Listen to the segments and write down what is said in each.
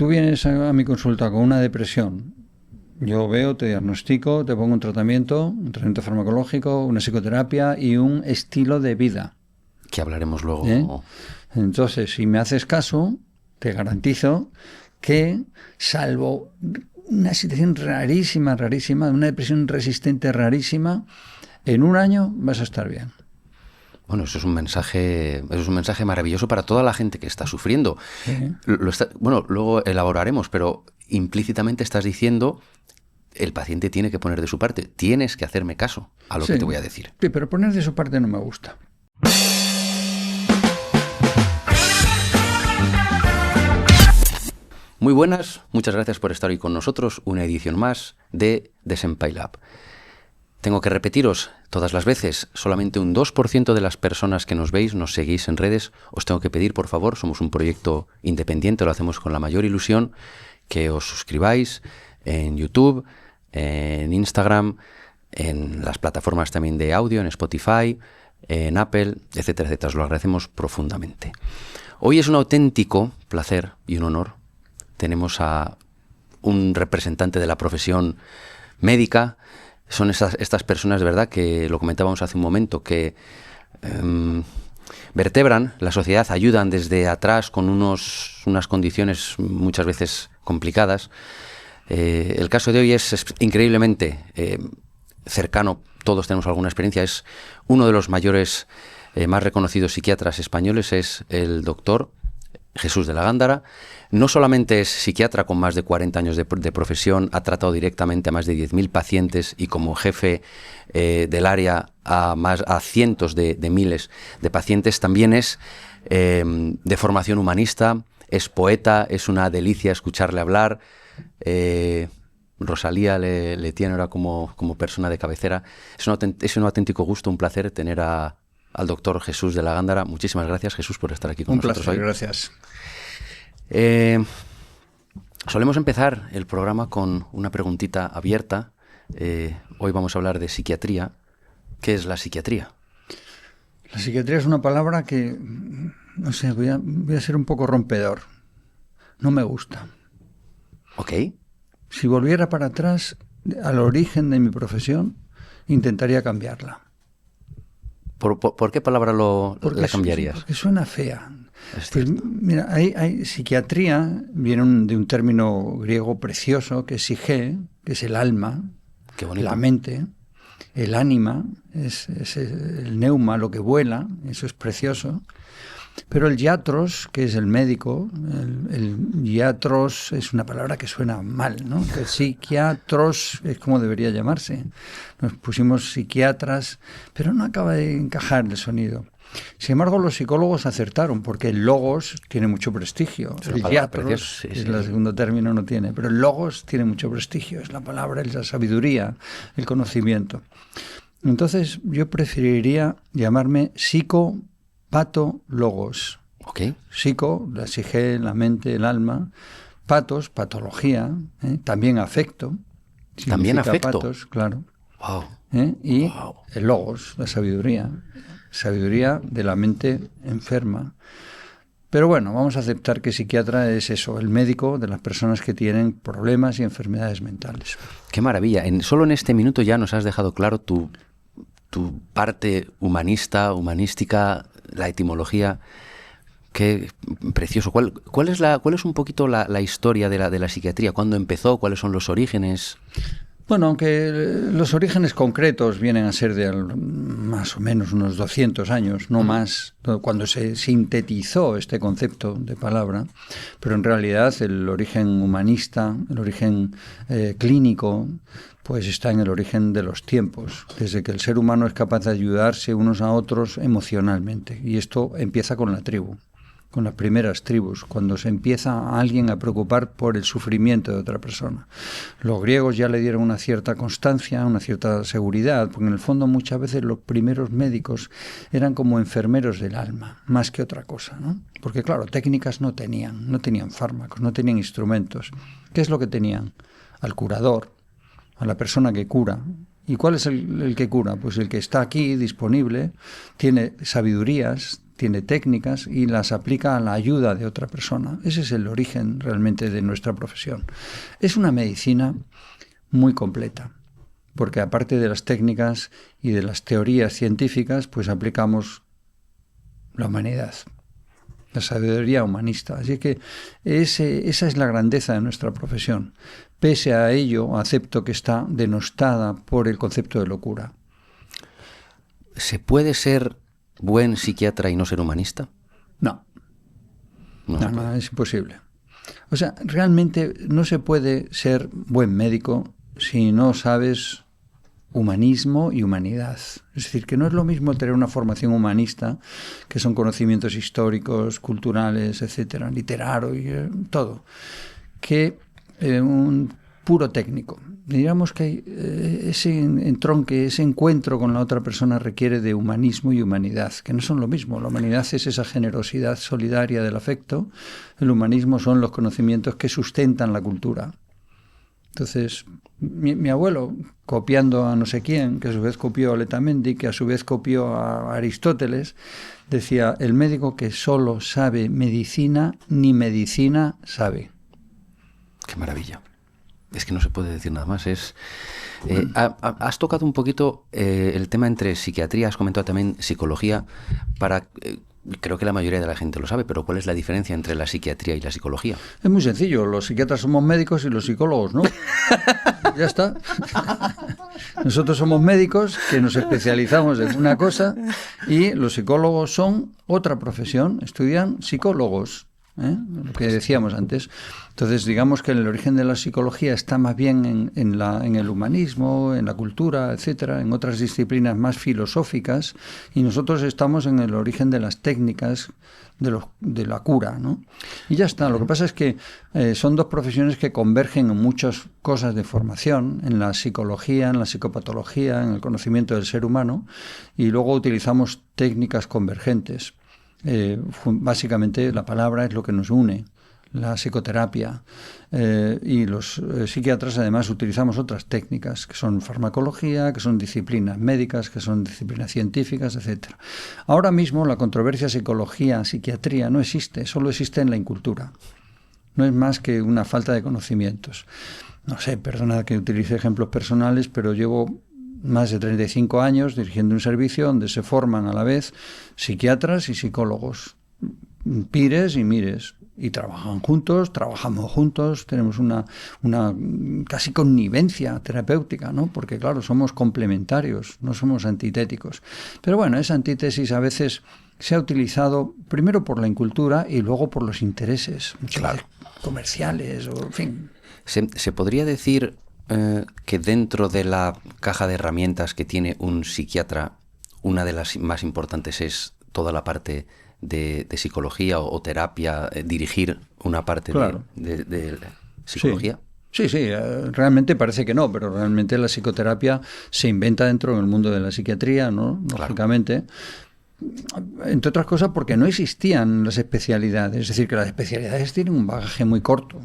tú vienes a mi consulta con una depresión, yo veo, te diagnostico, te pongo un tratamiento farmacológico, una psicoterapia y un estilo de vida. Que hablaremos luego. Entonces, si me haces caso, te garantizo que, salvo una situación rarísima, una depresión resistente rarísima, en un año vas a estar bien. Bueno, eso es un mensaje maravilloso para toda la gente que está sufriendo. Sí. Bueno, luego elaboraremos, pero implícitamente estás diciendo, el paciente tiene que poner de su parte. Tienes que hacerme caso a lo que te voy a decir. Sí, pero poner de su parte no me gusta. Muy buenas, muchas gracias por estar hoy con nosotros. Una edición más de Desenpailab. Tengo que repetiros todas las veces, solamente un 2% de las personas que nos veis, nos seguís en redes. Os tengo que pedir, por favor, somos un proyecto independiente, lo hacemos con la mayor ilusión, que os suscribáis en YouTube, en Instagram, en las plataformas también de audio, en Spotify, en Apple, etcétera, etcétera. Os lo agradecemos profundamente. Hoy es un auténtico placer y un honor. Tenemos a un representante de la profesión médica. Son estas personas, de verdad, que lo comentábamos hace un momento, que vertebran la sociedad, ayudan desde atrás con unas condiciones muchas veces complicadas. El caso de hoy es increíblemente cercano, todos tenemos alguna experiencia. Es uno de los mayores, más reconocidos psiquiatras españoles, es el doctor Jesús de la Gándara. No solamente es psiquiatra con más de 40 años de profesión, ha tratado directamente a más de 10.000 pacientes y como jefe del área a cientos de miles de pacientes. También es de formación humanista, es poeta, es una delicia escucharle hablar. Rosalía le tiene ahora como persona de cabecera. Es un auténtico gusto, un placer tener al doctor Jesús de la Gándara. Muchísimas gracias, Jesús, por estar aquí con nosotros hoy. Un placer, gracias. Solemos empezar el programa con una preguntita abierta. Hoy vamos a hablar de psiquiatría. ¿Qué es la psiquiatría? La psiquiatría es una palabra que, no sé, voy a ser un poco rompedor. No me gusta. Ok. Si volviera para atrás, al origen de mi profesión, intentaría cambiarla. ¿Por qué palabra la cambiarías? Porque suena fea. Pues mira, hay psiquiatría, viene de un término griego precioso, que es psique, que es el alma, la mente, el ánima, es el neuma, lo que vuela, eso es precioso. Pero el iatros, que es el médico, el iatros es una palabra que suena mal, ¿no? El psiquiatros es como debería llamarse. Nos pusimos psiquiatras, pero no acaba de encajar el sonido. Sin embargo, los psicólogos acertaron, porque el logos tiene mucho prestigio. El iatros, es el segundo término, no tiene, pero el logos tiene mucho prestigio. Es la palabra, es la sabiduría, el conocimiento. Entonces, yo preferiría llamarme psicopatólogos. Okay. Psico, la psique, la mente, el alma. Patos, patología. También afecto. También afecto. Patos, claro. Wow. Y wow. El logos, la sabiduría. Sabiduría de la mente enferma. Pero bueno, vamos a aceptar que psiquiatra es eso, el médico de las personas que tienen problemas y enfermedades mentales. Qué maravilla. Solo en este minuto ya nos has dejado claro tu parte humanística, la etimología. Qué precioso. ¿Cuál es un poquito la historia de la psiquiatría? ¿Cuándo empezó? ¿Cuáles son los orígenes? Bueno, aunque los orígenes concretos vienen a ser de más o menos unos 200 años, no más, cuando se sintetizó este concepto de palabra, pero en realidad el origen humanista, el origen clínico, pues está en el origen de los tiempos, desde que el ser humano es capaz de ayudarse unos a otros emocionalmente. Y esto empieza con la tribu, con las primeras tribus, cuando se empieza a alguien a preocupar por el sufrimiento de otra persona. Los griegos ya le dieron una cierta constancia, una cierta seguridad, porque en el fondo muchas veces los primeros médicos eran como enfermeros del alma, más que otra cosa, ¿no? Porque claro, técnicas no tenían fármacos, no tenían instrumentos. ¿Qué es lo que tenían? Al curador, a la persona que cura. ¿Y cuál es el que cura? Pues el que está aquí disponible, tiene sabidurías, tiene técnicas y las aplica a la ayuda de otra persona. Ese es el origen realmente de nuestra profesión. Es una medicina muy completa, porque aparte de las técnicas y de las teorías científicas, pues aplicamos la humanidad, la sabiduría humanista. Así que esa es la grandeza de nuestra profesión. Pese a ello, acepto que está denostada por el concepto de locura. ¿Se puede ser buen psiquiatra y no ser humanista? No, es imposible. O sea, realmente no se puede ser buen médico si no sabes humanismo y humanidad. Es decir, que no es lo mismo tener una formación humanista, que son conocimientos históricos, culturales, etcétera, literario y todo, que un puro técnico. Digamos que ese entronque, ese encuentro con la otra persona requiere de humanismo y humanidad, que no son lo mismo. La humanidad es esa generosidad solidaria del afecto, el humanismo son los conocimientos que sustentan la cultura. Entonces, mi abuelo, copiando a no sé quién, que a su vez copió a Letamendi, que a su vez copió a Aristóteles, decía, el médico que solo sabe medicina, ni medicina sabe. Qué maravilla. Es que no se puede decir nada más. Has tocado un poquito el tema entre psiquiatría, has comentado también psicología. Creo que la mayoría de la gente lo sabe, pero ¿cuál es la diferencia entre la psiquiatría y la psicología? Es muy sencillo. Los psiquiatras somos médicos y los psicólogos no. Ya está. Nosotros somos médicos que nos especializamos en una cosa y los psicólogos son otra profesión. Estudian psicólogos. Lo que decíamos antes. Entonces, digamos que el origen de la psicología está más bien en el humanismo, en la cultura, etcétera, en otras disciplinas más filosóficas, y nosotros estamos en el origen de las técnicas de la cura, ¿no? Y ya está. Lo que pasa es que son dos profesiones que convergen en muchas cosas de formación, en la psicología, en la psicopatología, en el conocimiento del ser humano, y luego utilizamos técnicas convergentes. Básicamente la palabra es lo que nos une, la psicoterapia, y los psiquiatras además utilizamos otras técnicas que son farmacología, que son disciplinas médicas, que son disciplinas científicas, etcétera. Ahora mismo la controversia psicología-psiquiatría no existe, solo existe en la incultura. No es más que una falta de conocimientos. No sé, perdona que utilice ejemplos personales, pero llevo más de 35 años dirigiendo un servicio donde se forman a la vez psiquiatras y psicólogos, pires y mires, y trabajan juntos, trabajamos juntos, tenemos una casi connivencia terapéutica, ¿no? Porque claro, somos complementarios, no somos antitéticos. Pero bueno, esa antítesis a veces se ha utilizado primero por la incultura y luego por los intereses, claro, comerciales, o en fin. ¿Se podría decir que dentro de la caja de herramientas que tiene un psiquiatra, una de las más importantes es toda la parte de psicología o terapia, dirigir una parte, claro, de psicología? Sí, realmente parece que no, pero realmente la psicoterapia se inventa dentro del mundo de la psiquiatría, ¿no? Lógicamente. Claro. Entre otras cosas porque no existían las especialidades, es decir, que las especialidades tienen un bagaje muy corto.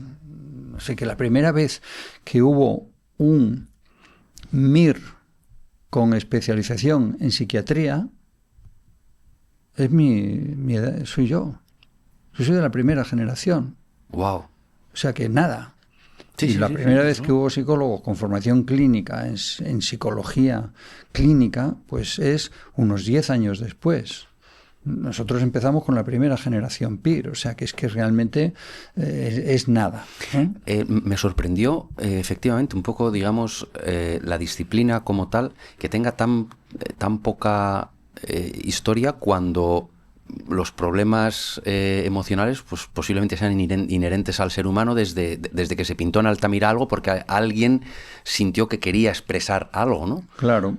Así que la primera vez que hubo un MIR con especialización en psiquiatría es mi edad, soy yo. Yo soy de la primera generación. Wow. O sea que nada. Sí, y la primera vez que hubo psicólogos con formación clínica en psicología clínica, pues es unos 10 años después. Nosotros empezamos con la primera generación PIR, o sea que es que realmente es nada. Me sorprendió efectivamente un poco, digamos, la disciplina como tal, que tenga tan poca historia cuando los problemas emocionales pues posiblemente sean inherentes al ser humano desde que se pintó en Altamira algo porque alguien sintió que quería expresar algo, ¿no? Claro.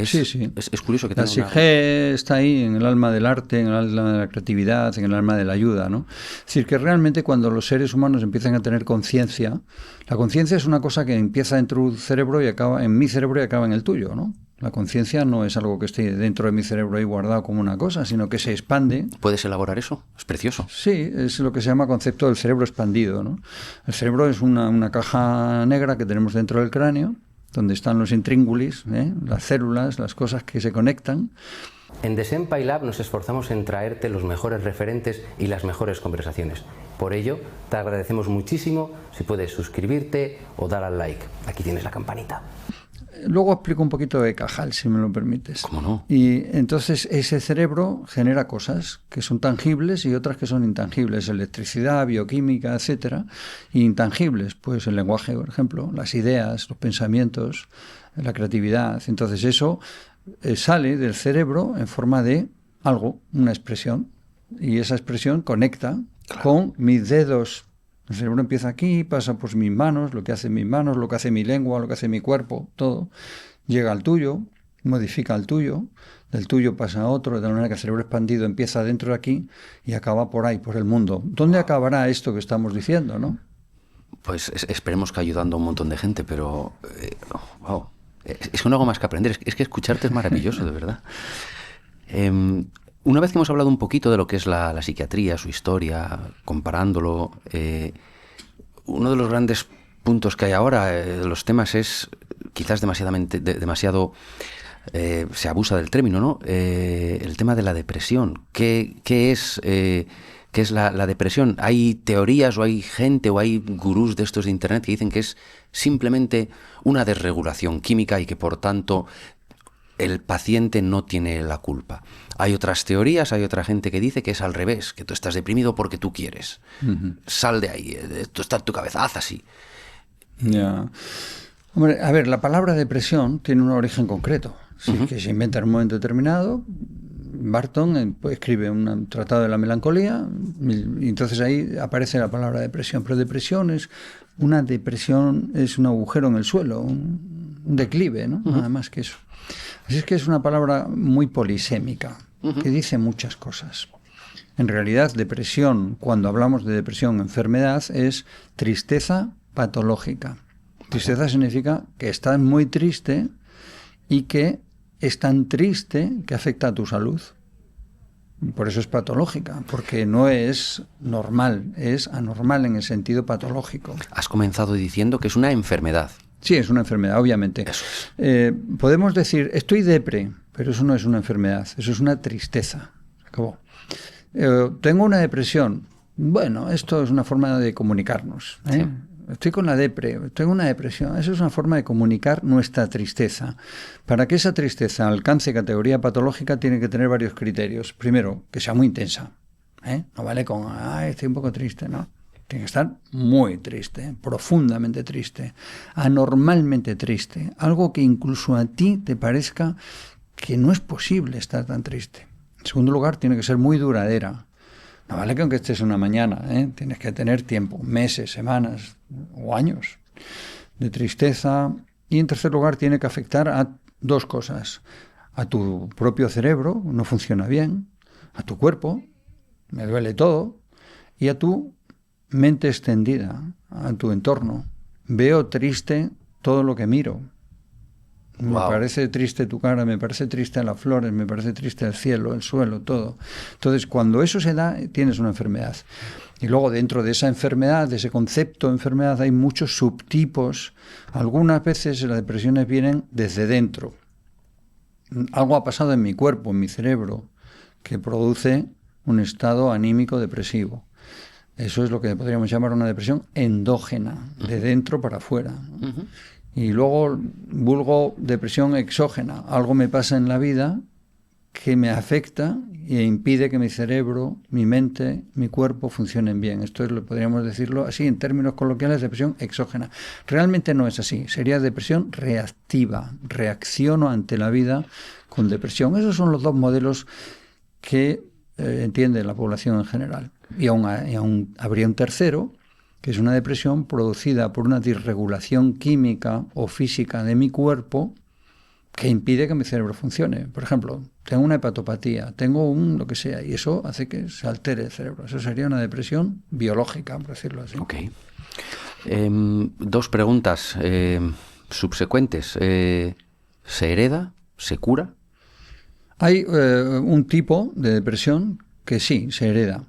Sí. Es curioso que la psique está ahí en el alma del arte, en el alma de la creatividad, en el alma de la ayuda, ¿no? Es decir, que realmente cuando los seres humanos empiezan a tener conciencia, la conciencia es una cosa que empieza dentro de un cerebro y acaba en mi cerebro y acaba en el tuyo, ¿no? La conciencia no es algo que esté dentro de mi cerebro ahí guardado como una cosa, sino que se expande. ¿Puedes elaborar eso? Es precioso. Sí, es lo que se llama concepto del cerebro expandido, ¿no? El cerebro es una caja negra que tenemos dentro del cráneo, donde están los intríngulis, las células, las cosas que se conectan, En The Senpai Lab nos esforzamos en traerte los mejores referentes y las mejores conversaciones. Por ello, te agradecemos muchísimo si puedes suscribirte o dar al like. Aquí tienes la campanita. Luego explico un poquito de Cajal, si me lo permites. ¿Cómo no? Y entonces ese cerebro genera cosas que son tangibles y otras que son intangibles. Electricidad, bioquímica, etcétera. Y intangibles, pues el lenguaje, por ejemplo, las ideas, los pensamientos, la creatividad. Entonces eso sale del cerebro en forma de algo, una expresión. Y esa expresión conecta con mis dedos. El cerebro empieza aquí, pasa por mis manos, lo que hace mis manos, lo que hace mi lengua, lo que hace mi cuerpo, todo. Llega al tuyo, modifica el tuyo, del tuyo pasa a otro, de la manera que el cerebro expandido empieza dentro de aquí y acaba por ahí, por el mundo. ¿Dónde acabará esto que estamos diciendo, no? Pues esperemos que ayudando a un montón de gente, pero... wow. Es que no hago más que aprender. Es que escucharte es maravilloso, de verdad. Una vez que hemos hablado un poquito de lo que es la psiquiatría, su historia, comparándolo, uno de los grandes puntos que hay ahora de los temas es quizás demasiado se abusa del término, ¿no? El tema de la depresión. ¿Qué es la depresión? Hay teorías o hay gente o hay gurús de estos de internet que dicen que es simplemente una desregulación química y que por tanto el paciente no tiene la culpa. Hay otras teorías, hay otra gente que dice que es al revés, que tú estás deprimido porque tú quieres. Sal de ahí, esto está en tu cabeza, haz así. Ya. Hombre, a ver, la palabra depresión tiene un origen concreto, ¿sí? Que se inventa en un momento determinado. Barton escribe un tratado de la melancolía y entonces ahí aparece la palabra depresión. Pero depresión es un agujero en el suelo, un declive, ¿no? Nada más que eso. Así es que es una palabra muy polisémica, que dice muchas cosas. En realidad, depresión, cuando hablamos de depresión, enfermedad, es tristeza patológica. Tristeza significa que estás muy triste y que es tan triste que afecta a tu salud. Por eso es patológica, porque no es normal, es anormal en el sentido patológico. Has comenzado diciendo que es una enfermedad. Sí, es una enfermedad, obviamente. Eso es. Podemos decir, estoy depre, pero eso no es una enfermedad, eso es una tristeza. Se acabó. Tengo una depresión. Bueno, esto es una forma de comunicarnos. Sí. Estoy con la depre, tengo una depresión. Eso es una forma de comunicar nuestra tristeza. Para que esa tristeza alcance categoría patológica tiene que tener varios criterios. Primero, que sea muy intensa. No vale con, estoy un poco triste, ¿no? Tiene que estar muy triste, profundamente triste, anormalmente triste. Algo que incluso a ti te parezca que no es posible estar tan triste. En segundo lugar, tiene que ser muy duradera. No vale que aunque estés una mañana, tienes que tener tiempo, meses, semanas o años de tristeza. Y en tercer lugar, tiene que afectar a dos cosas. A tu propio cerebro, no funciona bien. A tu cuerpo, me duele todo. Y a tu mente extendida, a tu entorno. Veo triste todo lo que miro. Me parece triste tu cara, me parece triste las flores, me parece triste el cielo, el suelo, todo. Entonces, cuando eso se da, tienes una enfermedad. Y luego, dentro de esa enfermedad, de ese concepto de enfermedad, hay muchos subtipos. Algunas veces las depresiones vienen desde dentro. Algo ha pasado en mi cuerpo, en mi cerebro, que produce un estado anímico depresivo. Eso es lo que podríamos llamar una depresión endógena, de dentro para afuera. Y luego, vulgo depresión exógena. Algo me pasa en la vida que me afecta e impide que mi cerebro, mi mente, mi cuerpo funcionen bien. Esto es, podríamos decirlo así, en términos coloquiales, depresión exógena. Realmente no es así. Sería depresión reactiva. Reacciono ante la vida con depresión. Esos son los dos modelos que entiende la población en general. Y aún habría un tercero, que es una depresión producida por una disregulación química o física de mi cuerpo que impide que mi cerebro funcione. Por ejemplo, tengo una hepatopatía, tengo lo que sea, y eso hace que se altere el cerebro. Eso sería una depresión biológica, por decirlo así. Ok. Dos preguntas subsecuentes. ¿Se hereda? ¿Se cura? Hay un tipo de depresión que sí, se hereda.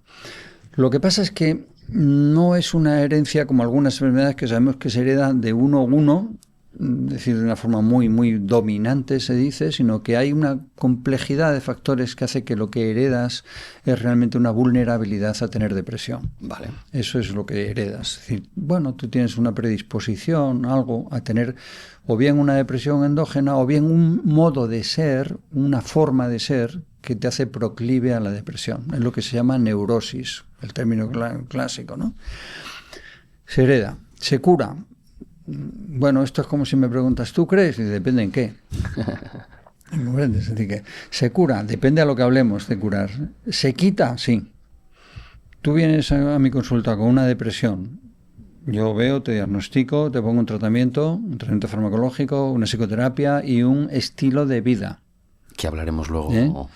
Lo que pasa es que no es una herencia como algunas enfermedades que sabemos que se heredan de uno a uno decir de una forma muy, muy dominante, se dice, sino que hay una complejidad de factores que hace que lo que heredas es realmente una vulnerabilidad a tener depresión. Vale. Eso es lo que heredas. Es decir, bueno, tú tienes una predisposición, algo, a tener o bien una depresión endógena o bien un modo de ser, una forma de ser que te hace proclive a la depresión. Es lo que se llama neurosis, el término clásico, ¿no? Se hereda, se cura. Bueno, esto es como si me preguntas, ¿tú crees? Y depende en qué. ¿Comprendes? Es decir, que se cura, depende a lo que hablemos de curar. ¿Se quita? Sí. Tú vienes a mi consulta con una depresión. Yo veo, te diagnostico, te pongo un tratamiento farmacológico, una psicoterapia y un estilo de vida. Que hablaremos luego.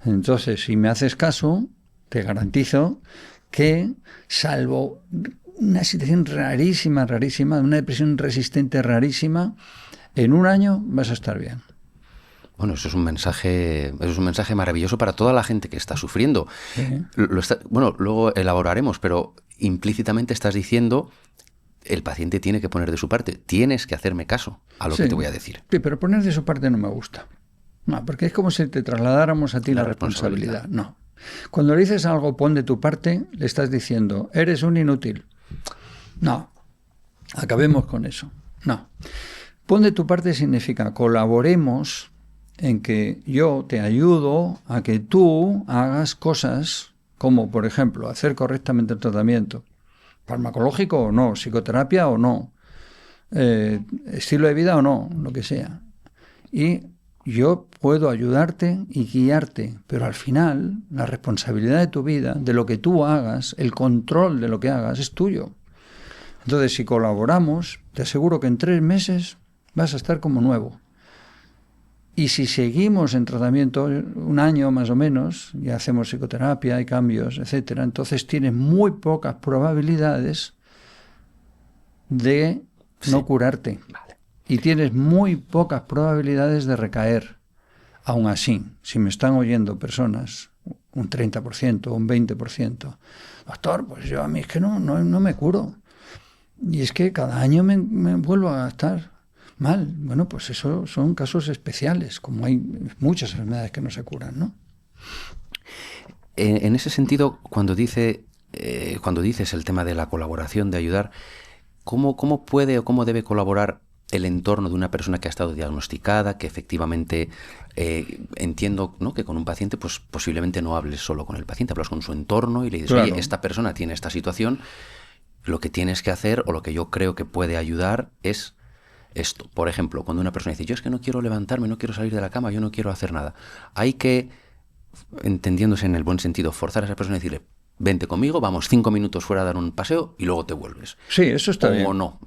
Entonces, si me haces caso, te garantizo que, salvo una situación rarísima, una depresión resistente rarísima, en un año vas a estar bien. Bueno, eso es un mensaje maravilloso para toda la gente que está sufriendo. Sí. Bueno, luego elaboraremos, pero implícitamente estás diciendo, el paciente tiene que poner de su parte. Tienes que hacerme caso a lo que te voy a decir. Sí, pero poner de su parte no me gusta. No, porque es como si te trasladáramos a ti la responsabilidad. No. Cuando le dices algo, pon de tu parte, le estás diciendo, eres un inútil. No. Acabemos con eso. No. Pon de tu parte significa colaboremos en que yo te ayudo a que tú hagas cosas como, por ejemplo, hacer correctamente el tratamiento, farmacológico o no, psicoterapia o no, estilo de vida o no, lo que sea. Y yo puedo ayudarte y guiarte, pero al final la responsabilidad de tu vida, de lo que tú hagas, el control de lo que hagas es tuyo. Entonces, si colaboramos, te aseguro que en 3 meses vas a estar como nuevo. Y si seguimos en tratamiento 1 año más o menos, y hacemos psicoterapia, hay cambios, etcétera, entonces tienes muy pocas probabilidades de no curarte. Vale. Y tienes muy pocas probabilidades de recaer. Aún así, si me están oyendo personas, un 30%, un 20%, doctor, pues yo a mí es que no me curo. Y es que cada año me vuelvo a estar mal. Bueno, pues eso son casos especiales, como hay muchas enfermedades que no se curan, ¿no? En ese sentido, cuando dices el tema de la colaboración, de ayudar, ¿cómo puede o cómo debe colaborar el entorno de una persona que ha estado diagnosticada, que efectivamente entiendo, ¿no?, que con un paciente pues posiblemente no hables solo con el paciente, hablas con su entorno y le dices, claro, oye, esta persona tiene esta situación, lo que tienes que hacer o lo que yo creo que puede ayudar es esto. Por ejemplo, cuando una persona dice, yo es que no quiero levantarme, no quiero salir de la cama, yo no quiero hacer nada, hay que, entendiéndose en el buen sentido, forzar a esa persona a decirle, vente conmigo, vamos 5 minutos fuera a dar un paseo y luego te vuelves. Sí, eso está bien. O no.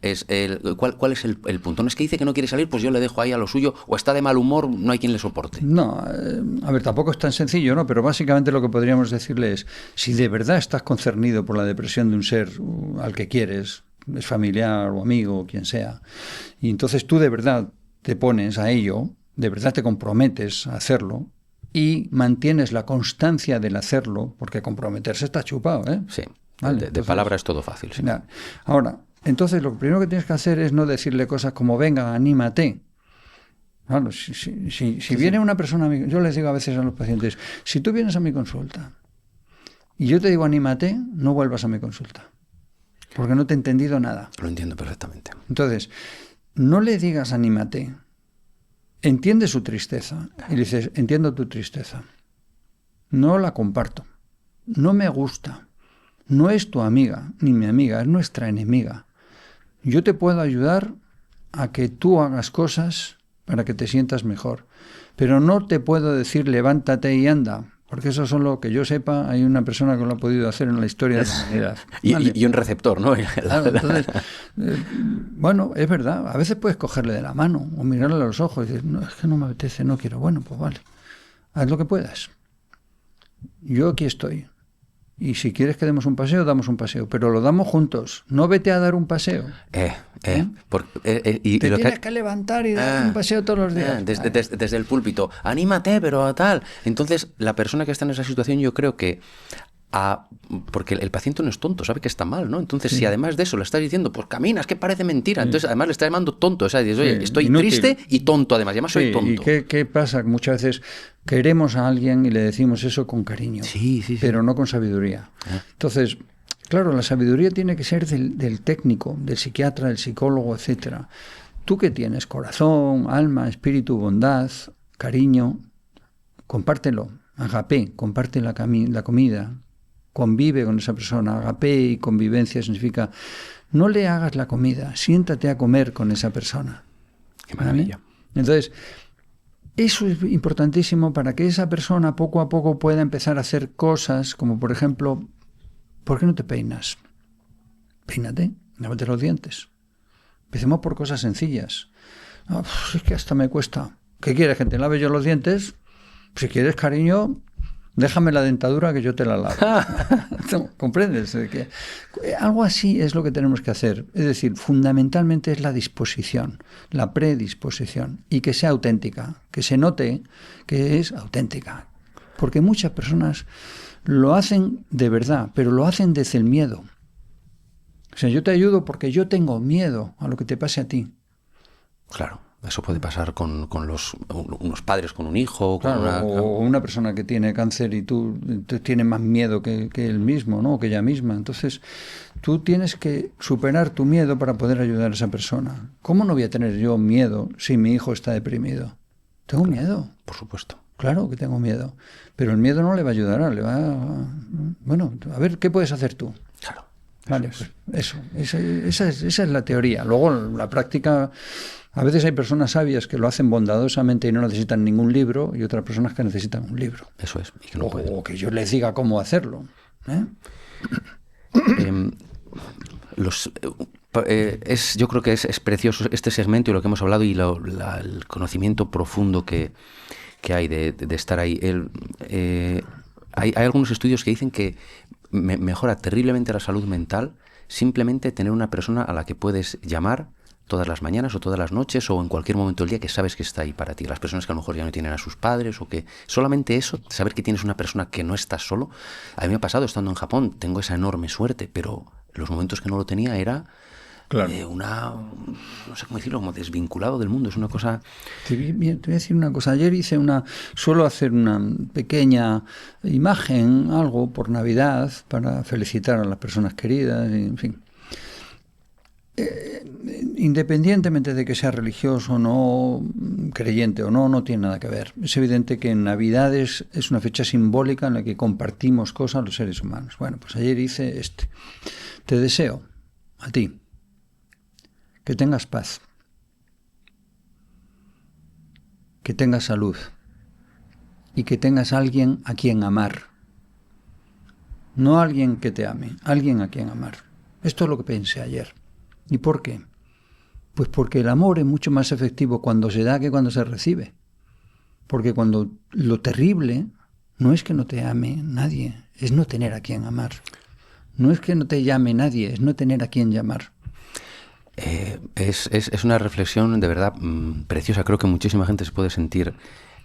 ¿Cuál es el punto? No es que dice que no quiere salir, pues yo le dejo ahí a lo suyo, o está de mal humor, no hay quien le soporte. No, a ver, tampoco es tan sencillo, ¿no? Pero básicamente lo que podríamos decirle es, si de verdad estás concernido por la depresión de un ser al que quieres, es familiar o amigo o quien sea, y entonces tú de verdad te pones a ello, de verdad te comprometes a hacerlo, y mantienes la constancia del hacerlo, porque comprometerse está chupado, ¿eh? Sí, Vale, de palabra es todo fácil. Sí. Ahora, entonces lo primero que tienes que hacer es no decirle cosas como, venga, anímate. Claro, si viene una persona, yo les digo a veces a los pacientes, si tú vienes a mi consulta y yo te digo anímate, no vuelvas a mi consulta, porque no te he entendido nada. Lo entiendo perfectamente. Entonces, no le digas anímate. Entiende su tristeza y le dices, entiendo tu tristeza, no la comparto, no me gusta, no es tu amiga ni mi amiga, es nuestra enemiga. Yo te puedo ayudar a que tú hagas cosas para que te sientas mejor, pero no te puedo decir levántate y anda, porque eso son lo que yo sepa, hay una persona que lo ha podido hacer en la historia de la humanidad. ¿Vale? Y un receptor, ¿no? Claro, entonces, bueno, es verdad, a veces puedes cogerle de la mano o mirarle a los ojos y decir, no, es que no me apetece, no quiero. Bueno, pues vale, haz lo que puedas. Yo aquí estoy. Y si quieres que demos un paseo, damos un paseo, pero lo damos juntos. No vete a dar un paseo. Te tienes que levantar y dar un paseo todos los días. Desde el púlpito. Anímate, pero a tal. Entonces, la persona que está en esa situación, yo creo que porque el paciente no es tonto, sabe que está mal, ¿no? Entonces, si además de eso le estás diciendo, pues camina, es que parece mentira, entonces además le estás llamando tonto, o sea, dices, oye, estoy inútil, triste y tonto además soy tonto. ¿Y qué pasa? Muchas veces queremos a alguien y le decimos eso con cariño, pero no con sabiduría. Entonces, claro, la sabiduría tiene que ser del técnico, del psiquiatra, del psicólogo, etcétera. ¿Tú qué tienes? Corazón, alma, espíritu, bondad, cariño, compártelo. Agapé, comparte la comida, convive con esa persona. Agapé y convivencia significa no le hagas la comida, siéntate a comer con esa persona. Qué maravilla. ¿Vale? Entonces, eso es importantísimo para que esa persona poco a poco pueda empezar a hacer cosas como, por ejemplo, ¿por qué no te peinas? Peínate, lávate los dientes. Empecemos por cosas sencillas. Es que hasta me cuesta. ¿Qué quieres, que te lave yo los dientes? Si quieres, cariño, déjame la dentadura que yo te la lavo. ¿Comprendes? Que algo así es lo que tenemos que hacer. Es decir, fundamentalmente es la disposición, la predisposición, y que sea auténtica, que se note que es auténtica. Porque muchas personas lo hacen de verdad, pero lo hacen desde el miedo. O sea, yo te ayudo porque yo tengo miedo a lo que te pase a ti. Claro. Eso puede pasar con unos padres, con un hijo. O una persona que tiene cáncer y tú tienes más miedo que él mismo, ¿no? O que ella misma. Entonces, tú tienes que superar tu miedo para poder ayudar a esa persona. ¿Cómo no voy a tener yo miedo si mi hijo está deprimido? Tengo miedo. Por supuesto. Claro que tengo miedo. Pero el miedo no le va a ayudar. Bueno, a ver, ¿qué puedes hacer tú? Claro. Vale, pues eso. Esa es la teoría. Luego, la práctica... A veces hay personas sabias que lo hacen bondadosamente y no necesitan ningún libro, y otras personas que necesitan un libro. Eso es. Y que no o que yo les diga cómo hacerlo. Yo creo que es precioso este segmento y lo que hemos hablado y el conocimiento profundo que hay de estar ahí. Hay algunos estudios que dicen que mejora terriblemente la salud mental simplemente tener una persona a la que puedes llamar todas las mañanas o todas las noches o en cualquier momento del día que sabes que está ahí para ti. Las personas que a lo mejor ya no tienen a sus padres o que solamente eso, saber que tienes una persona que no estás solo. A mí me ha pasado estando en Japón, tengo esa enorme suerte, pero los momentos que no lo tenía era no sé cómo decirlo, como desvinculado del mundo. Es una cosa... Te voy a decir una cosa. Ayer suelo hacer una pequeña imagen, algo por Navidad, para felicitar a las personas queridas, y, en fin. Independientemente de que sea religioso o no, creyente o no tiene nada que ver. Es evidente que en Navidades es una fecha simbólica en la que compartimos cosas los seres humanos. Bueno, pues ayer hice te deseo a ti que tengas paz, que tengas salud y que tengas alguien a quien amar. No alguien que te ame, alguien a quien amar. Esto es lo que pensé ayer. ¿Y por qué? Pues porque el amor es mucho más efectivo cuando se da que cuando se recibe. Porque cuando lo terrible no es que no te ame nadie, es no tener a quien amar. No es que no te llame nadie, es no tener a quien llamar. Es una reflexión de verdad preciosa. Creo que muchísima gente se puede sentir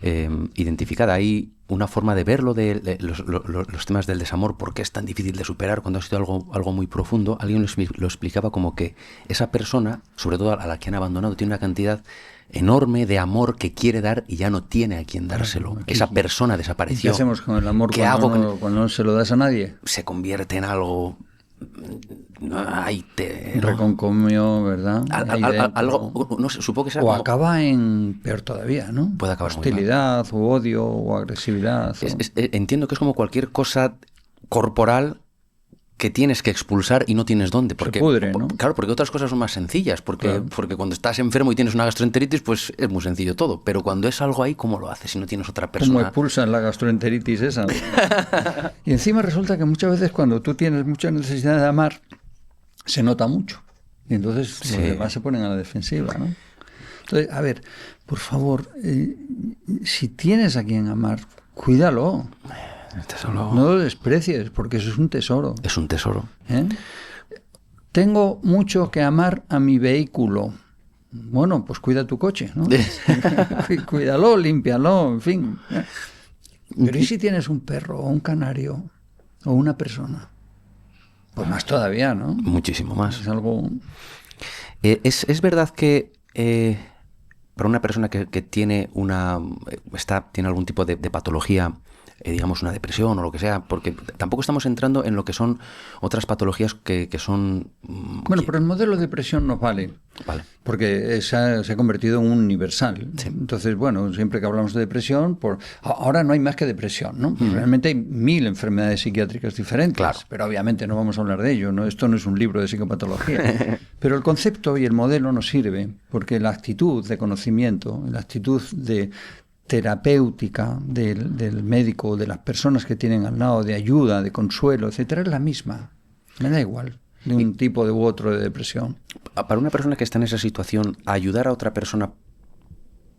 identificada. Hay una forma de verlo de los temas del desamor, por qué es tan difícil de superar cuando ha sido algo muy profundo. Alguien lo explicaba como que esa persona, sobre todo a la que han abandonado, tiene una cantidad enorme de amor que quiere dar y ya no tiene a quien dárselo. Esa persona desapareció. ¿Qué hacemos con el amor cuando no se lo das a nadie? Se convierte en algo... reconcomio, ¿verdad? Algo, no sé, supongo que sea o como... acaba en peor todavía, ¿no? Puede acabar hostilidad o odio o agresividad. Entiendo que es como cualquier cosa corporal que tienes que expulsar y no tienes dónde. Porque, se pudre, ¿no? Claro, porque otras cosas son más sencillas. Porque cuando estás enfermo y tienes una gastroenteritis, pues es muy sencillo todo. Pero cuando es algo ahí, ¿cómo lo haces si no tienes otra persona? ¿Cómo expulsan la gastroenteritis esa? Y encima resulta que muchas veces cuando tú tienes mucha necesidad de amar, se nota mucho. Y entonces los demás se ponen a la defensiva, ¿no? Entonces, a ver, por favor, si tienes a quien amar, cuídalo. No lo desprecies, porque eso es un tesoro. Es un tesoro. Tengo mucho que amar a mi vehículo. Bueno, pues cuida tu coche, ¿no? Cuídalo, límpialo, en fin. Pero ¿y si tienes un perro o un canario o una persona. Pues más todavía, ¿no? Muchísimo más. Es algo... ¿Es verdad que para una persona que tiene tiene algún tipo de patología, digamos una depresión o lo que sea, porque tampoco estamos entrando en lo que son otras patologías que son... Bueno, pero el modelo de depresión nos vale. Vale. Porque se ha convertido en un universal. Sí. Entonces, bueno, siempre que hablamos de depresión, ahora no hay más que depresión, ¿no? Realmente hay 1000 enfermedades psiquiátricas diferentes, claro. Pero obviamente no vamos a hablar de ello, ¿no? Esto no es un libro de psicopatología. Pero el concepto y el modelo nos sirve, porque la actitud de conocimiento, la actitud de terapéutica del médico, de las personas que tienen al lado, de ayuda, de consuelo, etcétera, es la misma. Me da igual de un tipo u otro de depresión. Para una persona que está en esa situación, ayudar a otra persona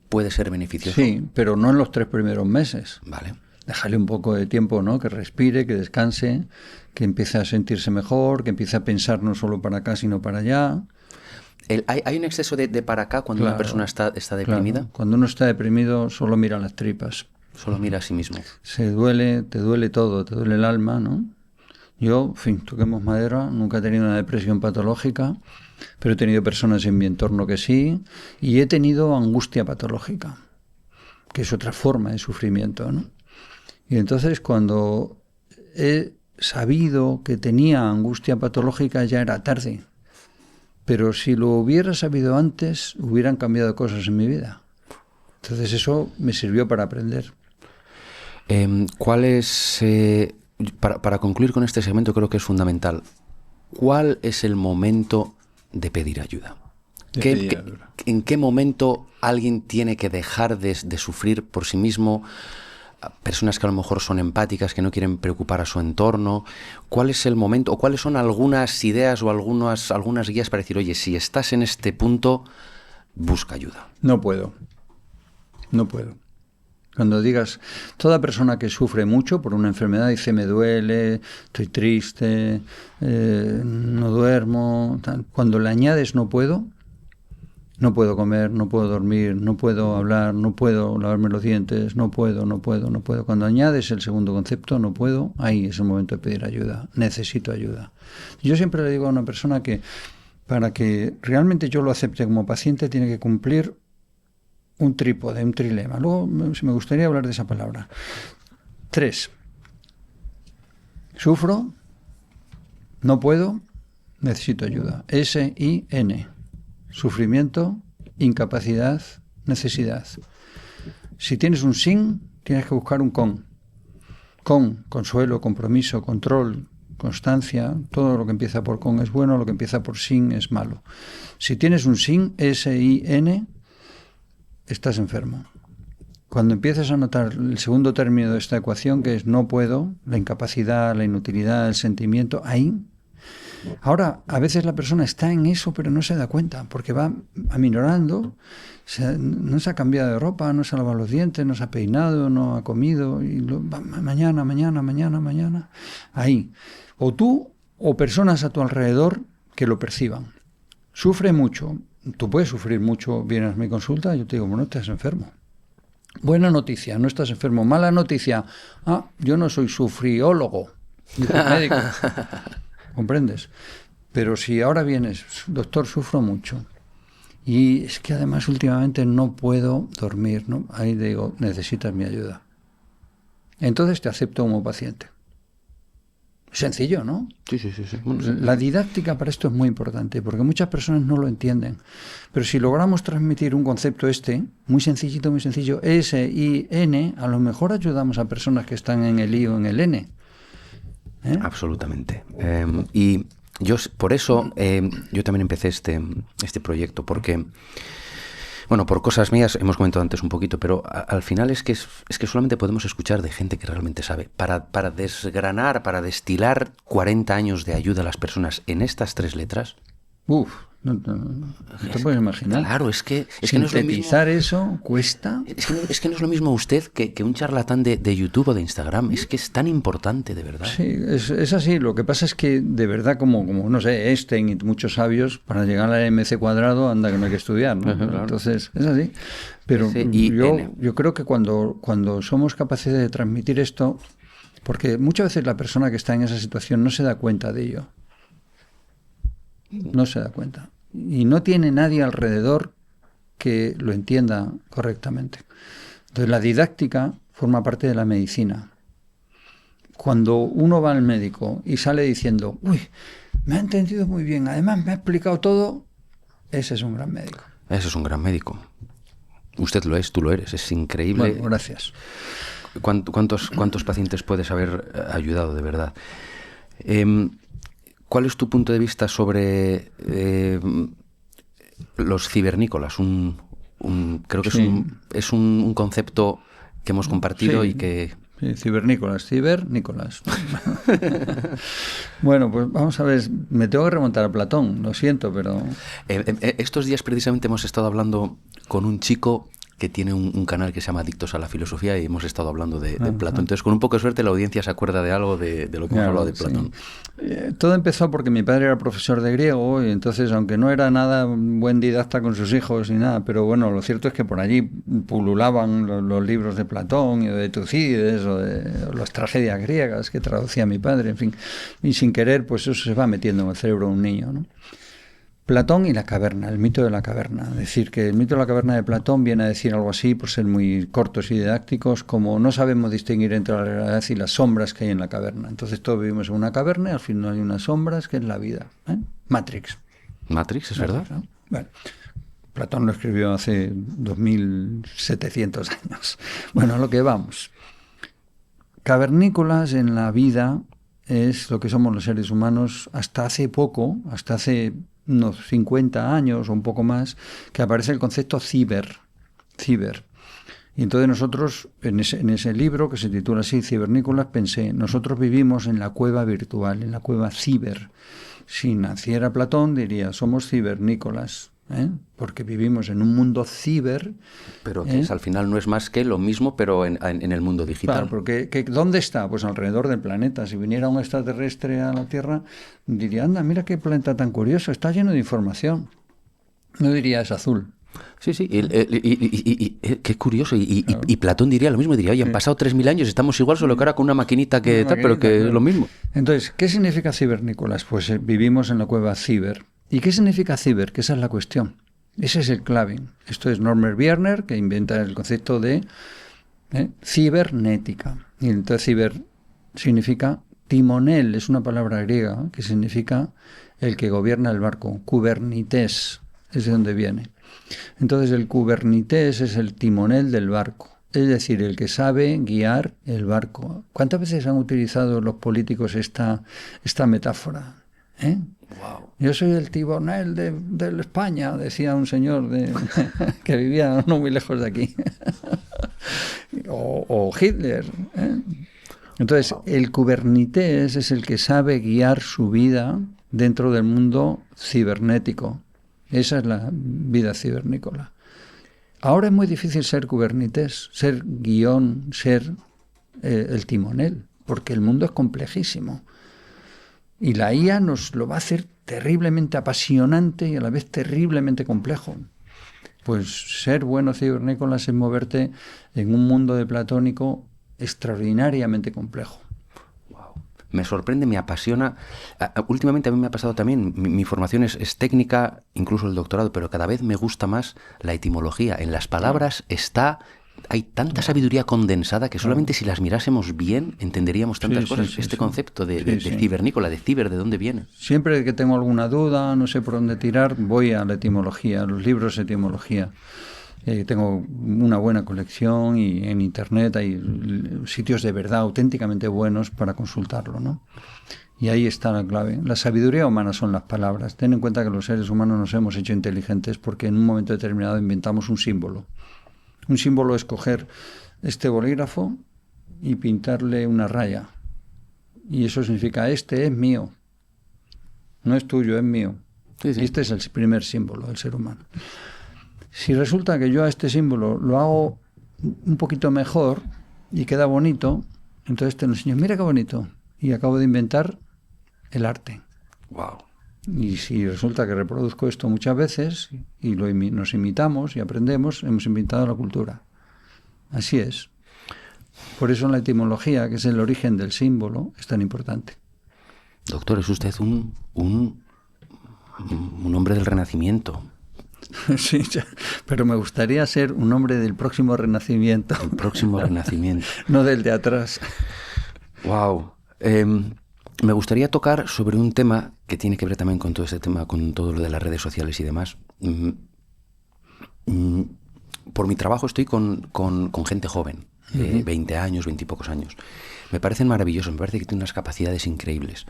puede ser beneficioso. Sí, pero no en los 3 primeros meses. Vale. Dejarle un poco de tiempo, ¿no? Que respire, que descanse, que empiece a sentirse mejor, que empiece a pensar no solo para acá, sino para allá. ¿Hay un exceso de para acá cuando una persona está deprimida? Claro. Cuando uno está deprimido solo mira las tripas. Solo mira a sí mismo. Te duele todo, te duele el alma, ¿no? Yo, en fin, toquemos madera, nunca he tenido una depresión patológica, pero he tenido personas en mi entorno que sí, y he tenido angustia patológica, que es otra forma de sufrimiento, ¿no? Y entonces cuando he sabido que tenía angustia patológica ya era tarde. Pero si lo hubiera sabido antes, hubieran cambiado cosas en mi vida. Entonces eso me sirvió para aprender. ¿Cuál es, para concluir con este segmento creo que es fundamental, cuál es el momento de pedir ayuda? ¿En qué momento alguien tiene que dejar de sufrir por sí mismo? Personas que a lo mejor son empáticas, que no quieren preocupar a su entorno. ¿Cuál es el momento o cuáles son algunas ideas o algunas guías para decir, oye, si estás en este punto, busca ayuda? No puedo. Cuando digas, toda persona que sufre mucho por una enfermedad dice, me duele, estoy triste, no duermo, tal. Cuando le añades no puedo comer, no puedo dormir, no puedo hablar, no puedo lavarme los dientes, no puedo. Cuando añades el segundo concepto, no puedo, ahí es el momento de pedir ayuda, necesito ayuda. Yo siempre le digo a una persona que para que realmente yo lo acepte como paciente tiene que cumplir un trípode, un trilema. Luego me gustaría hablar de esa palabra. 3. Sufro, no puedo, necesito ayuda. SIN. Sufrimiento, incapacidad, necesidad. Si tienes un sin, tienes que buscar un con. Con, consuelo, compromiso, control, constancia. Todo lo que empieza por con es bueno, lo que empieza por sin es malo. Si tienes un sin, SIN, estás enfermo. Cuando empiezas a notar el segundo término de esta ecuación, que es no puedo, la incapacidad, la inutilidad, el sentimiento, ahí. Ahora, a veces la persona está en eso, pero no se da cuenta, porque va aminorando, no se ha cambiado de ropa, no se ha lavado los dientes, no se ha peinado, no ha comido, y mañana, ahí. O tú o personas a tu alrededor que lo perciban. Sufre mucho, tú puedes sufrir mucho, vienes a mi consulta, yo te digo, bueno, estás enfermo. Buena noticia, no estás enfermo. Mala noticia, yo no soy sufriólogo, dice el médico. ¿Comprendes? Pero si ahora vienes, doctor, sufro mucho. Y es que además últimamente no puedo dormir, ¿no? Ahí digo, necesitas mi ayuda. Entonces te acepto como paciente. Sencillo, ¿no? Sí. Bueno, sí. La didáctica para esto es muy importante, porque muchas personas no lo entienden. Pero si logramos transmitir un concepto muy sencillito, SIN, a lo mejor ayudamos a personas que están en el I o en el N. Absolutamente. Y yo por eso yo también empecé este proyecto, porque, bueno, por cosas mías, hemos comentado antes un poquito, pero al final es que solamente podemos escuchar de gente que realmente sabe. Para desgranar, para destilar 40 años de ayuda a las personas en estas 3 letras... No te puedes imaginar. Claro, es que no es lo mismo. Sintetizar eso cuesta. Es que no es lo mismo usted que un charlatán de YouTube o de Instagram. Es que es tan importante, de verdad. Sí, es así. Lo que pasa es que, de verdad, como no sé, Einstein y muchos sabios, para llegar al MC cuadrado, anda que no hay que estudiar, ¿no? Claro. Entonces, es así. Pero yo creo que cuando somos capaces de transmitir esto, Porque muchas veces la persona que está en esa situación no se da cuenta de ello. No se da cuenta. Y no tiene nadie alrededor que lo entienda correctamente. Entonces la didáctica forma parte de la medicina. Cuando uno va al médico y sale diciendo, uy, me ha entendido muy bien, además me ha explicado todo, ese es un gran médico. Ese es un gran médico. Usted lo es, tú lo eres, es increíble. Bueno, gracias. ¿Cuántos pacientes puedes haber ayudado de verdad? ¿Cuál es tu punto de vista sobre los cibernícolas? Creo que sí. es un concepto que hemos compartido, sí. Y que... Sí, cibernícolas, cibernícolas. Bueno, pues vamos a ver, me tengo que remontar a Platón, lo siento, pero... Estos días precisamente hemos estado hablando con un chico que tiene un canal que se llama Adictos a la Filosofía y hemos estado hablando de Platón. Entonces, con un poco de suerte, la audiencia se acuerda de algo de lo que hemos hablado de Platón. Sí. Todo empezó porque mi padre era profesor de griego y entonces, aunque no era nada buen didacta con sus hijos ni nada, pero bueno, lo cierto es que por allí pululaban los libros de Platón y de Tucídides o de las tragedias griegas que traducía mi padre, en fin. Y sin querer, pues eso se va metiendo en el cerebro de un niño, ¿no? Platón y la caverna, el mito de la caverna. Es decir, que el mito de la caverna de Platón viene a decir algo así, por ser muy cortos y didácticos, como no sabemos distinguir entre la realidad y las sombras que hay en la caverna. Entonces todos vivimos en una caverna y al final hay unas sombras que es la vida. Matrix. Matrix, es verdad. ¿No? Bueno, Platón lo escribió hace 2700 años. Bueno, a lo que vamos. Cavernícolas en la vida es lo que somos los seres humanos hasta hace poco, hasta hace unos 50 años o un poco más, que aparece el concepto ciber. Y entonces nosotros, en ese libro que se titula así, Cibernícolas, pensé, nosotros vivimos en la cueva virtual, en la cueva ciber. Si naciera Platón, diría, somos cibernícolas, porque vivimos en un mundo ciber. Pero que al final no es más que lo mismo, pero en el mundo digital. Claro, porque ¿dónde está? Pues alrededor del planeta. Si viniera un extraterrestre a la Tierra, diría, anda, mira qué planeta tan curioso, está lleno de información. No diría, es azul. Sí, sí, qué curioso. Claro. Y Platón diría lo mismo, diría, oye, han pasado 3000 años, estamos igual, solo que ahora con una maquinita que tal, pero que claro. Es lo mismo. Entonces, ¿qué significa cibernícolas? Pues vivimos en la cueva ciber. ¿Y qué significa ciber? Que esa es la cuestión. Ese es el clave. Esto es Norbert Wiener, que inventa el concepto de cibernética. Y entonces ciber significa timonel, es una palabra griega que significa el que gobierna el barco. Kubernetes es de donde viene. Entonces el Kubernetes es el timonel del barco, es decir, el que sabe guiar el barco. ¿Cuántas veces han utilizado los políticos esta metáfora? Wow. Yo soy el timonel de España, decía un señor que vivía no muy lejos de aquí. o Hitler. Entonces, el Kubernetes es el que sabe guiar su vida dentro del mundo cibernético. Esa es la vida cibernícola. Ahora es muy difícil ser Kubernetes, ser guión, ser el timonel, porque el mundo es complejísimo. Y la IA nos lo va a hacer terriblemente apasionante y a la vez terriblemente complejo. Pues ser bueno cibernícola es moverte en un mundo de platónico extraordinariamente complejo. Me sorprende, me apasiona. Últimamente a mí me ha pasado también, mi formación es técnica, incluso el doctorado, pero cada vez me gusta más la etimología. En las palabras hay tanta sabiduría condensada que solamente si las mirásemos bien entenderíamos tantas cosas. Sí. Concepto de cibernícola, de ciber, ¿de dónde viene? Siempre que tengo alguna duda, no sé por dónde tirar, voy a la etimología, a los libros de etimología. Tengo una buena colección y en internet hay sitios de verdad auténticamente buenos para consultarlo, ¿no? Y ahí está la clave. La sabiduría humana son las palabras. Ten en cuenta que los seres humanos nos hemos hecho inteligentes porque en un momento determinado inventamos un símbolo. Un símbolo es coger este bolígrafo y pintarle una raya. Y eso significa, este es mío. No es tuyo, es mío. Sí, sí. Y este es el primer símbolo del ser humano. Si resulta que yo a este símbolo lo hago un poquito mejor y queda bonito, entonces te lo enseño, mira qué bonito. Y acabo de inventar el arte. Wow. Y si resulta que reproduzco esto muchas veces y nos imitamos y aprendemos, hemos inventado la cultura. Así es. Por eso la etimología, que es el origen del símbolo, es tan importante. Doctor, es usted un hombre del Renacimiento. Sí, pero me gustaría ser un hombre del próximo Renacimiento. El próximo Renacimiento. No del de atrás. Wow. Me gustaría tocar sobre un tema que tiene que ver también con todo este tema, con todo lo de las redes sociales y demás. Por mi trabajo estoy con gente joven, 20 años, 20 y pocos años. Me parecen maravillosos, me parece que tienen unas capacidades increíbles.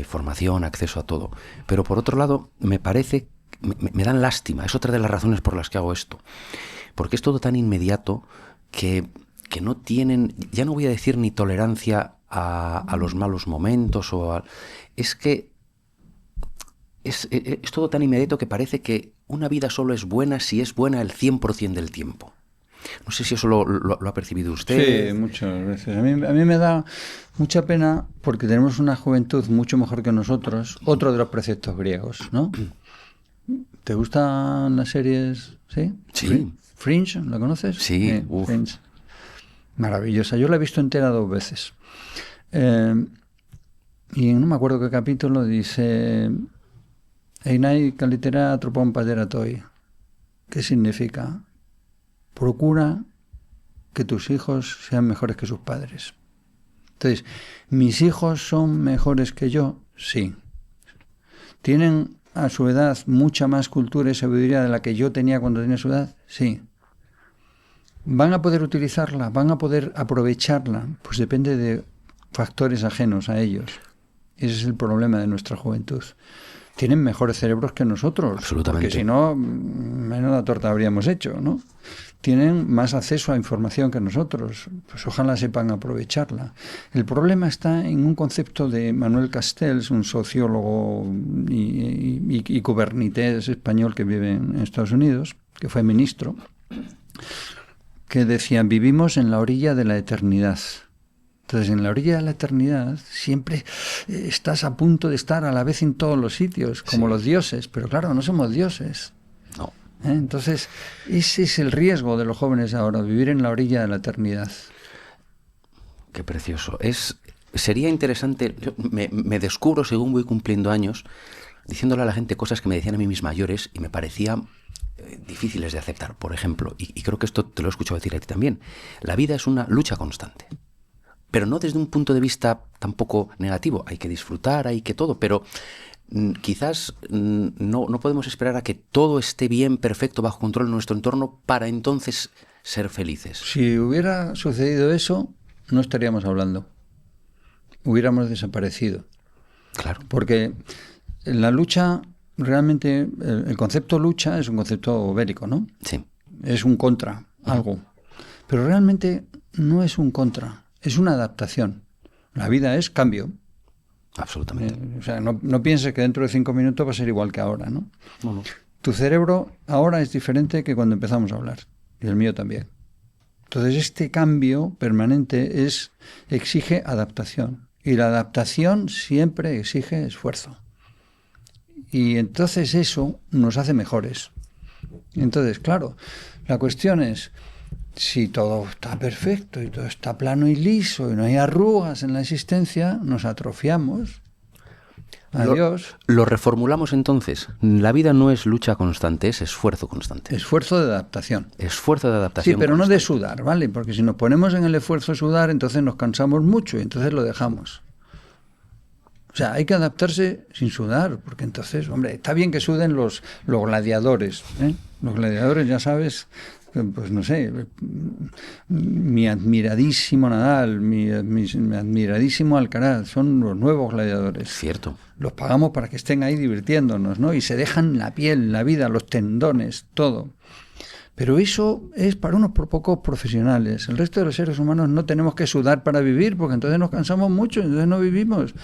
Formación, acceso a todo. Pero por otro lado, me parece, me dan lástima. Es otra de las razones por las que hago esto. Porque es todo tan inmediato que no tienen, ya no voy a decir ni tolerancia a los malos momentos es que es todo tan inmediato que parece que una vida solo es buena si es buena el 100% del tiempo. No sé si eso lo ha percibido usted. Sí, muchas veces. A mí me da mucha pena porque tenemos una juventud mucho mejor que nosotros. Otro de los preceptos griegos, ¿no? ¿Te gustan las series? ¿Sí? Sí. ¿Fringe? ¿La conoces? Sí. Fringe. Maravillosa. Yo la he visto entera 2 veces. Y no me acuerdo qué capítulo dice Einai kalitera tropon paderatoi. ¿Qué significa? Procura que tus hijos sean mejores que sus padres. Entonces, ¿mis hijos son mejores que yo? Sí. ¿Tienen a su edad mucha más cultura y sabiduría de la que yo tenía cuando tenía su edad? Sí. ¿Van a poder utilizarla? ¿Van a poder aprovecharla? Pues depende de factores ajenos a ellos. Ese es el problema de nuestra juventud. Tienen mejores cerebros que nosotros. Absolutamente. Porque si no, menuda torta habríamos hecho, ¿no? Tienen más acceso a información que nosotros. Pues ojalá sepan aprovecharla. El problema está en un concepto de Manuel Castells, un sociólogo y kubernetes español que vive en Estados Unidos, que fue ministro, que decía, vivimos en la orilla de la eternidad. Entonces, en la orilla de la eternidad siempre estás a punto de estar a la vez en todos los sitios, como los dioses, pero claro, no somos dioses. No. Entonces, ese es el riesgo de los jóvenes ahora, vivir en la orilla de la eternidad. Qué precioso. Sería interesante, yo me descubro según voy cumpliendo años, diciéndole a la gente cosas que me decían a mí mis mayores y me parecían difíciles de aceptar. Por ejemplo, y creo que esto te lo he escuchado decir a ti también, la vida es una lucha constante. Pero no desde un punto de vista tampoco negativo. Hay que disfrutar, hay que todo, pero quizás no podemos esperar a que todo esté bien, perfecto, bajo control en nuestro entorno para entonces ser felices. Si hubiera sucedido eso, no estaríamos hablando. Hubiéramos desaparecido. Claro. Porque en la lucha, realmente, el concepto lucha es un concepto bélico, ¿no? Sí. Es un contra, algo. Pero realmente no es un contra. Es una adaptación. La vida es cambio. Absolutamente. O sea, no pienses que dentro de 5 minutos va a ser igual que ahora, ¿no? No. Tu cerebro ahora es diferente que cuando empezamos a hablar. Y el mío también. Entonces, este cambio permanente exige adaptación. Y la adaptación siempre exige esfuerzo. Y entonces eso nos hace mejores. Entonces, claro, la cuestión es, si todo está perfecto y todo está plano y liso y no hay arrugas en la existencia, nos atrofiamos. Adiós. Lo reformulamos entonces. La vida no es lucha constante, es esfuerzo constante. Esfuerzo de adaptación. Esfuerzo de adaptación. Sí, pero constante. no de sudar, ¿vale? Porque si nos ponemos en el esfuerzo de sudar, entonces nos cansamos mucho y entonces lo dejamos. O sea, hay que adaptarse sin sudar, porque entonces, hombre, está bien que suden los gladiadores, ¿eh? Los gladiadores, ya sabes, pues no sé, mi admiradísimo Nadal, mi admiradísimo Alcaraz, son los nuevos gladiadores. Cierto. Los pagamos para que estén ahí divirtiéndonos, ¿no? Y se dejan la piel, la vida, los tendones, todo. Pero eso es para unos pocos profesionales. El resto de los seres humanos no tenemos que sudar para vivir, porque entonces nos cansamos mucho, entonces no vivimos.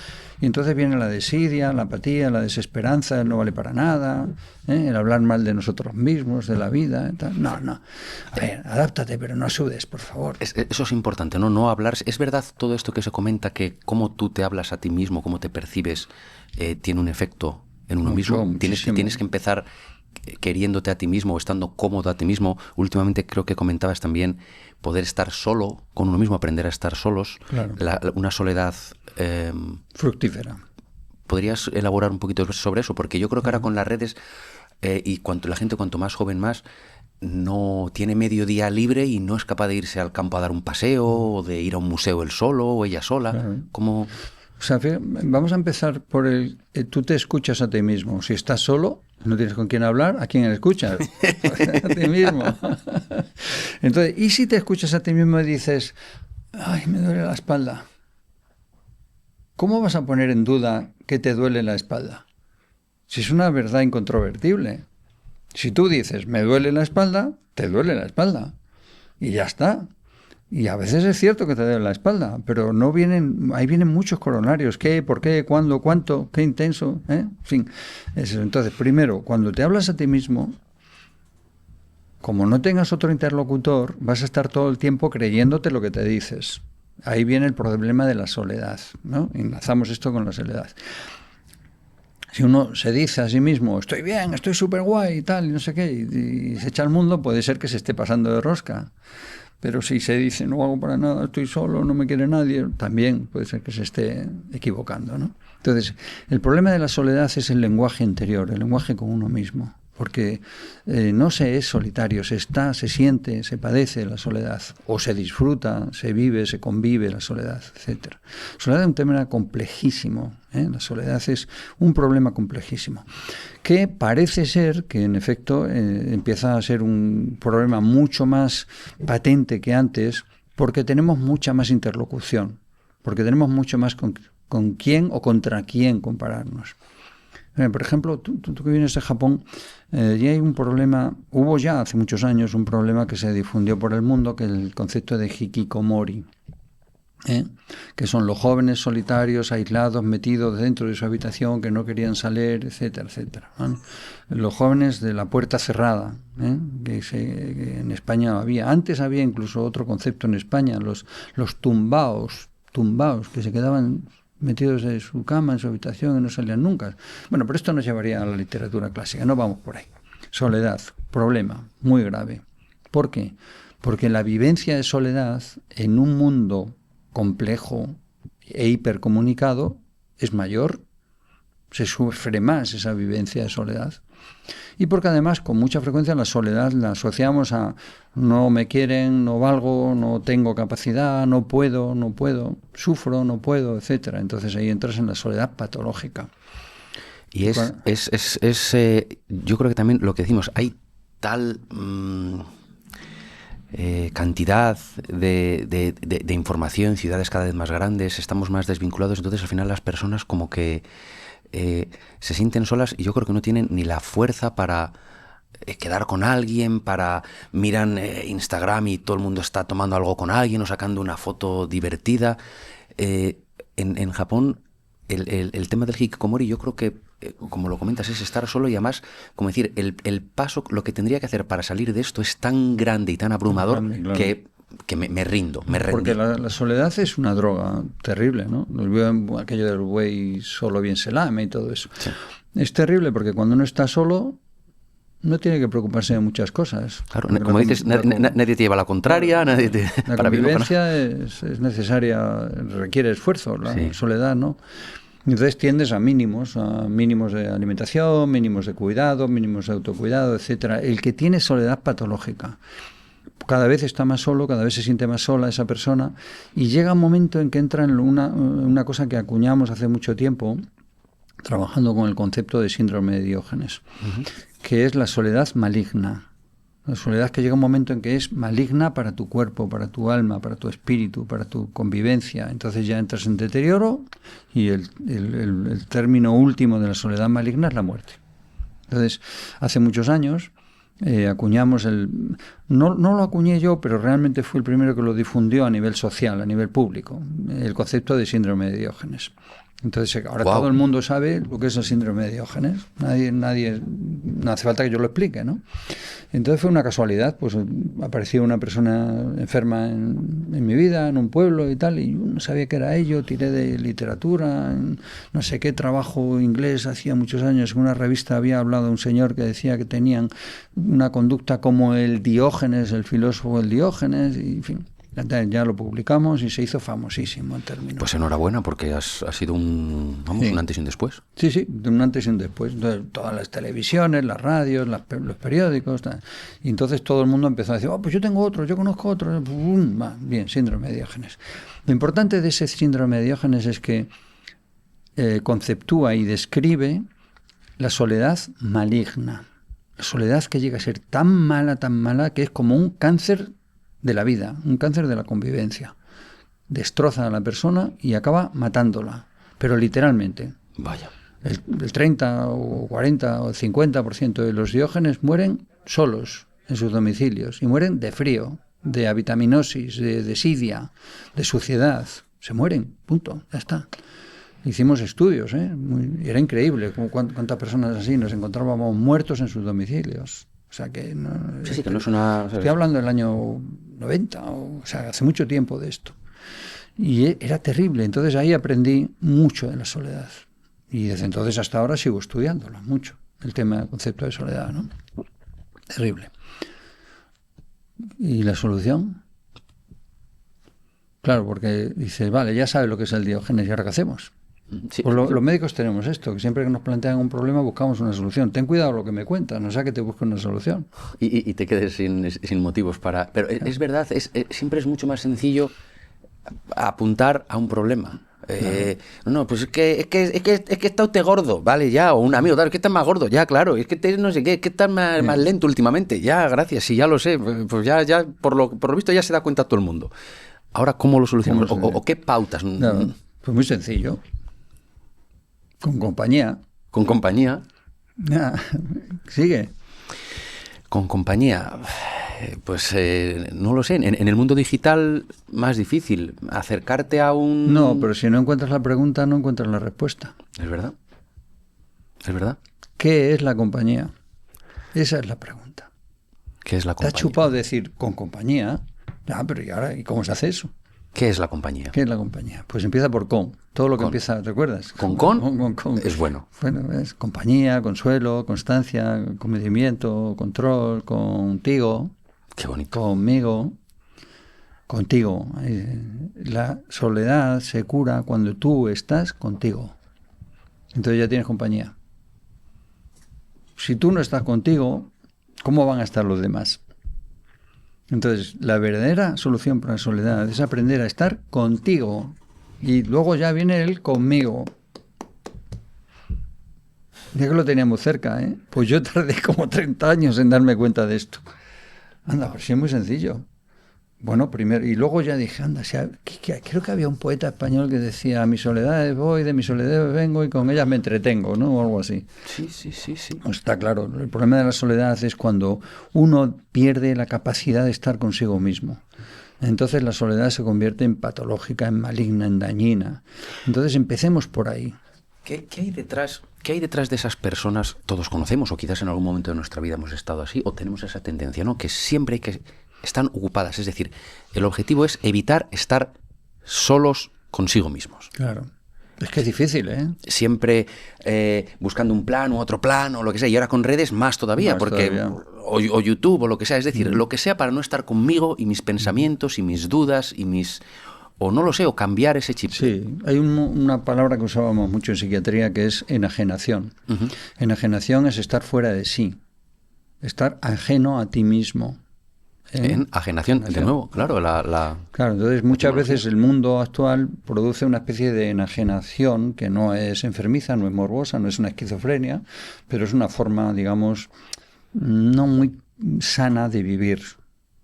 Y entonces viene la desidia, la apatía, la desesperanza, el no vale para nada, el hablar mal de nosotros mismos, de la vida. Tal. No. A ver, adáptate, pero no sudes, por favor. Eso es importante, ¿no? No hablar. Es verdad todo esto que se comenta, que cómo tú te hablas a ti mismo, cómo te percibes, tiene un efecto en uno mismo. Tienes que empezar queriéndote a ti mismo o estando cómodo a ti mismo. Últimamente creo que comentabas también poder estar solo con uno mismo, aprender a estar solos. Claro. Una soledad... fructífera. ¿Podrías elaborar un poquito sobre eso? Porque yo creo que ahora con las redes y la gente cuanto más joven más, no tiene medio día libre y no es capaz de irse al campo a dar un paseo o de ir a un museo él solo o ella sola. Claro. ¿Cómo...? O sea, vamos a empezar por tú te escuchas a ti mismo. Si estás solo, no tienes con quién hablar, ¿a quién escuchas? A ti mismo. Entonces, ¿y si te escuchas a ti mismo y dices, ay, me duele la espalda? ¿Cómo vas a poner en duda que te duele la espalda? Si es una verdad incontrovertible. Si tú dices, me duele la espalda, te duele la espalda. Y ya está. Y a veces es cierto que te duele la espalda, pero ahí vienen muchos coronarios. ¿Qué? ¿Por qué? ¿Cuándo? ¿Cuánto? ¿Qué intenso? En fin. Eso. Entonces, primero, cuando te hablas a ti mismo, como no tengas otro interlocutor, vas a estar todo el tiempo creyéndote lo que te dices. Ahí viene el problema de la soledad, ¿no? Enlazamos esto con la soledad. Si uno se dice a sí mismo, estoy bien, estoy súper guay y tal, y no sé qué, y se echa al mundo, puede ser que se esté pasando de rosca. Pero si se dice, no hago para nada, estoy solo, no me quiere nadie, también puede ser que se esté equivocando, ¿no? Entonces, el problema de la soledad es el lenguaje interior, el lenguaje con uno mismo. Porque no se es solitario, se siente, se padece la soledad, o se disfruta, se vive, se convive la soledad, etc. La soledad es un tema complejísimo, la soledad es un problema complejísimo, que parece ser que en efecto empieza a ser un problema mucho más patente que antes, porque tenemos mucha más interlocución, porque tenemos mucho más con quién o contra quién compararnos. Por ejemplo, tú que vienes de Japón, ya hay un problema, hubo ya hace muchos años un problema que se difundió por el mundo, que es el concepto de hikikomori, que son los jóvenes solitarios, aislados, metidos dentro de su habitación, que no querían salir, etcétera, etcétera. Los jóvenes de la puerta cerrada, que en España había. Antes había incluso otro concepto en España, los tumbaos, que se quedaban metidos en su cama, en su habitación, y no salían nunca. Bueno, pero esto nos llevaría a la literatura clásica, no vamos por ahí. Soledad, problema muy grave. ¿Por qué? Porque la vivencia de soledad en un mundo complejo e hipercomunicado es mayor, se sufre más esa vivencia de soledad. Y porque además con mucha frecuencia la soledad la asociamos a no me quieren, no valgo, no tengo capacidad, no puedo, sufro, no puedo, etcétera. Entonces ahí entras en la soledad patológica. Y yo creo que también lo que decimos, hay tal cantidad de información, ciudades cada vez más grandes, estamos más desvinculados, entonces al final las personas como que se sienten solas y yo creo que no tienen ni la fuerza para quedar con alguien, miran Instagram y todo el mundo está tomando algo con alguien o sacando una foto divertida. En Japón el tema del hikikomori yo creo que, como lo comentas, es estar solo y además, como decir, el paso, lo que tendría que hacer para salir de esto es tan grande y tan abrumador claro. que me rindo, me rendí. Porque la soledad es una droga terrible, ¿no? Aquello del güey solo bien se lame y todo eso. Sí. Es terrible porque cuando uno está solo no tiene que preocuparse de muchas cosas. Claro, como dices, nadie te lleva la contraria, nadie te... La convivencia es necesaria, requiere esfuerzo, la soledad, ¿no? Entonces tiendes a mínimos de alimentación, mínimos de cuidado, mínimos de autocuidado, etcétera. El que tiene soledad patológica cada vez está más solo, cada vez se siente más sola esa persona y llega un momento en que entra en una cosa que acuñamos hace mucho tiempo trabajando con el concepto de síndrome de Diógenes, que es la soledad maligna. La soledad que llega un momento en que es maligna para tu cuerpo, para tu alma, para tu espíritu, para tu convivencia. Entonces ya entras en deterioro y el término último de la soledad maligna es la muerte. Entonces, hace muchos años acuñamos no lo acuñé yo, pero realmente fui el primero que lo difundió a nivel social, a nivel público, el concepto de síndrome de Diógenes. Entonces, ahora todo el mundo sabe lo que es el síndrome de Diógenes. Nadie, no hace falta que yo lo explique, ¿no? Entonces fue una casualidad, pues apareció una persona enferma en mi vida, en un pueblo y tal, y yo no sabía qué era ello, tiré de literatura, no sé qué trabajo inglés hacía muchos años, en una revista había hablado de un señor que decía que tenían una conducta como el Diógenes, el filósofo del Diógenes, y en fin. Ya lo publicamos y se hizo famosísimo el término. Pues enhorabuena, porque ha sido un antes y un después. Sí, un antes y un después. Entonces, todas las televisiones, las radios, los periódicos. Y entonces todo el mundo empezó a decir, pues yo tengo otro, yo conozco otro. Bien, síndrome de Diógenes. Lo importante de ese síndrome de Diógenes es que conceptúa y describe la soledad maligna. La soledad que llega a ser tan mala, que es como un cáncer de la vida, un cáncer de la convivencia. Destroza a la persona y acaba matándola, pero literalmente. Vaya. El 30 o 40 o 50% de los Diógenes mueren solos en sus domicilios y mueren de frío, de avitaminosis, de desidia, de suciedad. Se mueren, punto, ya está. Hicimos estudios, era increíble cuántas personas así nos encontrábamos muertos en sus domicilios. O sea que no, sí, que no es una... Estoy hablando del año 90, o sea, hace mucho tiempo de esto. Y era terrible. Entonces ahí aprendí mucho de la soledad. Y desde entonces hasta ahora sigo estudiándolo mucho, el tema, el concepto de soledad, ¿no? Terrible. ¿Y la solución? Claro, porque dices, vale, ya sabes lo que es el Diógenes, ¿y ahora qué hacemos? Sí. Pues los médicos tenemos esto, que siempre que nos plantean un problema buscamos una solución. Ten cuidado lo que me cuentas, no sea que te busque una solución. Y te quedes sin motivos para... Pero es verdad, siempre es mucho más sencillo apuntar a un problema. No, pues es que está usted gordo, vale, ya, o un amigo, claro, es que está más gordo, ya, claro, es que no sé qué, es que está más lento últimamente, ya, gracias, sí, ya lo sé, pues ya por lo visto ya se da cuenta todo el mundo. Ahora, ¿cómo lo solucionamos? ¿O qué pautas? No, pues muy sencillo. Con compañía. ¿Con compañía? Sigue. Con compañía, pues no lo sé. En el mundo digital, más difícil. Acercarte a un... No, pero si no encuentras la pregunta, no encuentras la respuesta. Es verdad. Es verdad. ¿Qué es la compañía? Esa es la pregunta. ¿Qué es la compañía? Te ha chupado decir con compañía. Pero ¿y ahora? ¿Y cómo se hace eso? ¿Qué es la compañía? ¿Qué es la compañía? Pues empieza por con. Todo lo que empieza, ¿recuerdas? Con es bueno. Bueno, es compañía, consuelo, constancia, comedimiento, control, contigo. Qué bonito. Conmigo, contigo. La soledad se cura cuando tú estás contigo. Entonces ya tienes compañía. Si tú no estás contigo, ¿cómo van a estar los demás? Entonces, la verdadera solución para la soledad es aprender a estar contigo. Y luego ya viene el conmigo. Ya que lo teníamos cerca, ¿eh? Pues yo tardé como 30 años en darme cuenta de esto. Anda, pues sí, es muy sencillo. Bueno, primero, y luego ya dije, anda, creo que había un poeta español que decía, a mi soledad voy, de mi soledad vengo y con ellas me entretengo, ¿no? O algo así. Sí. Pues está claro, el problema de la soledad es cuando uno pierde la capacidad de estar consigo mismo. Entonces la soledad se convierte en patológica, en maligna, en dañina. Entonces empecemos por ahí. ¿Qué hay detrás? ¿Qué hay detrás de esas personas? Todos conocemos, o quizás en algún momento de nuestra vida hemos estado así, o tenemos esa tendencia, ¿no? Que siempre hay que... están ocupadas, es decir, el objetivo es evitar estar solos consigo mismos. Claro. Es que es difícil, ¿eh? Siempre buscando un plan u otro plan o lo que sea, y ahora con redes más todavía, o YouTube o lo que sea, es decir, lo que sea para no estar conmigo y mis pensamientos y mis dudas y mis... o no lo sé, o cambiar ese chip. Sí, hay una palabra que usábamos mucho en psiquiatría que es enajenación. Uh-huh. Enajenación es estar fuera de sí, estar ajeno a ti mismo. En ajenación, de nuevo, claro. Claro, entonces muchas veces el mundo actual produce una especie de enajenación que no es enfermiza, no es morbosa, no es una esquizofrenia, pero es una forma, digamos, no muy sana de vivir.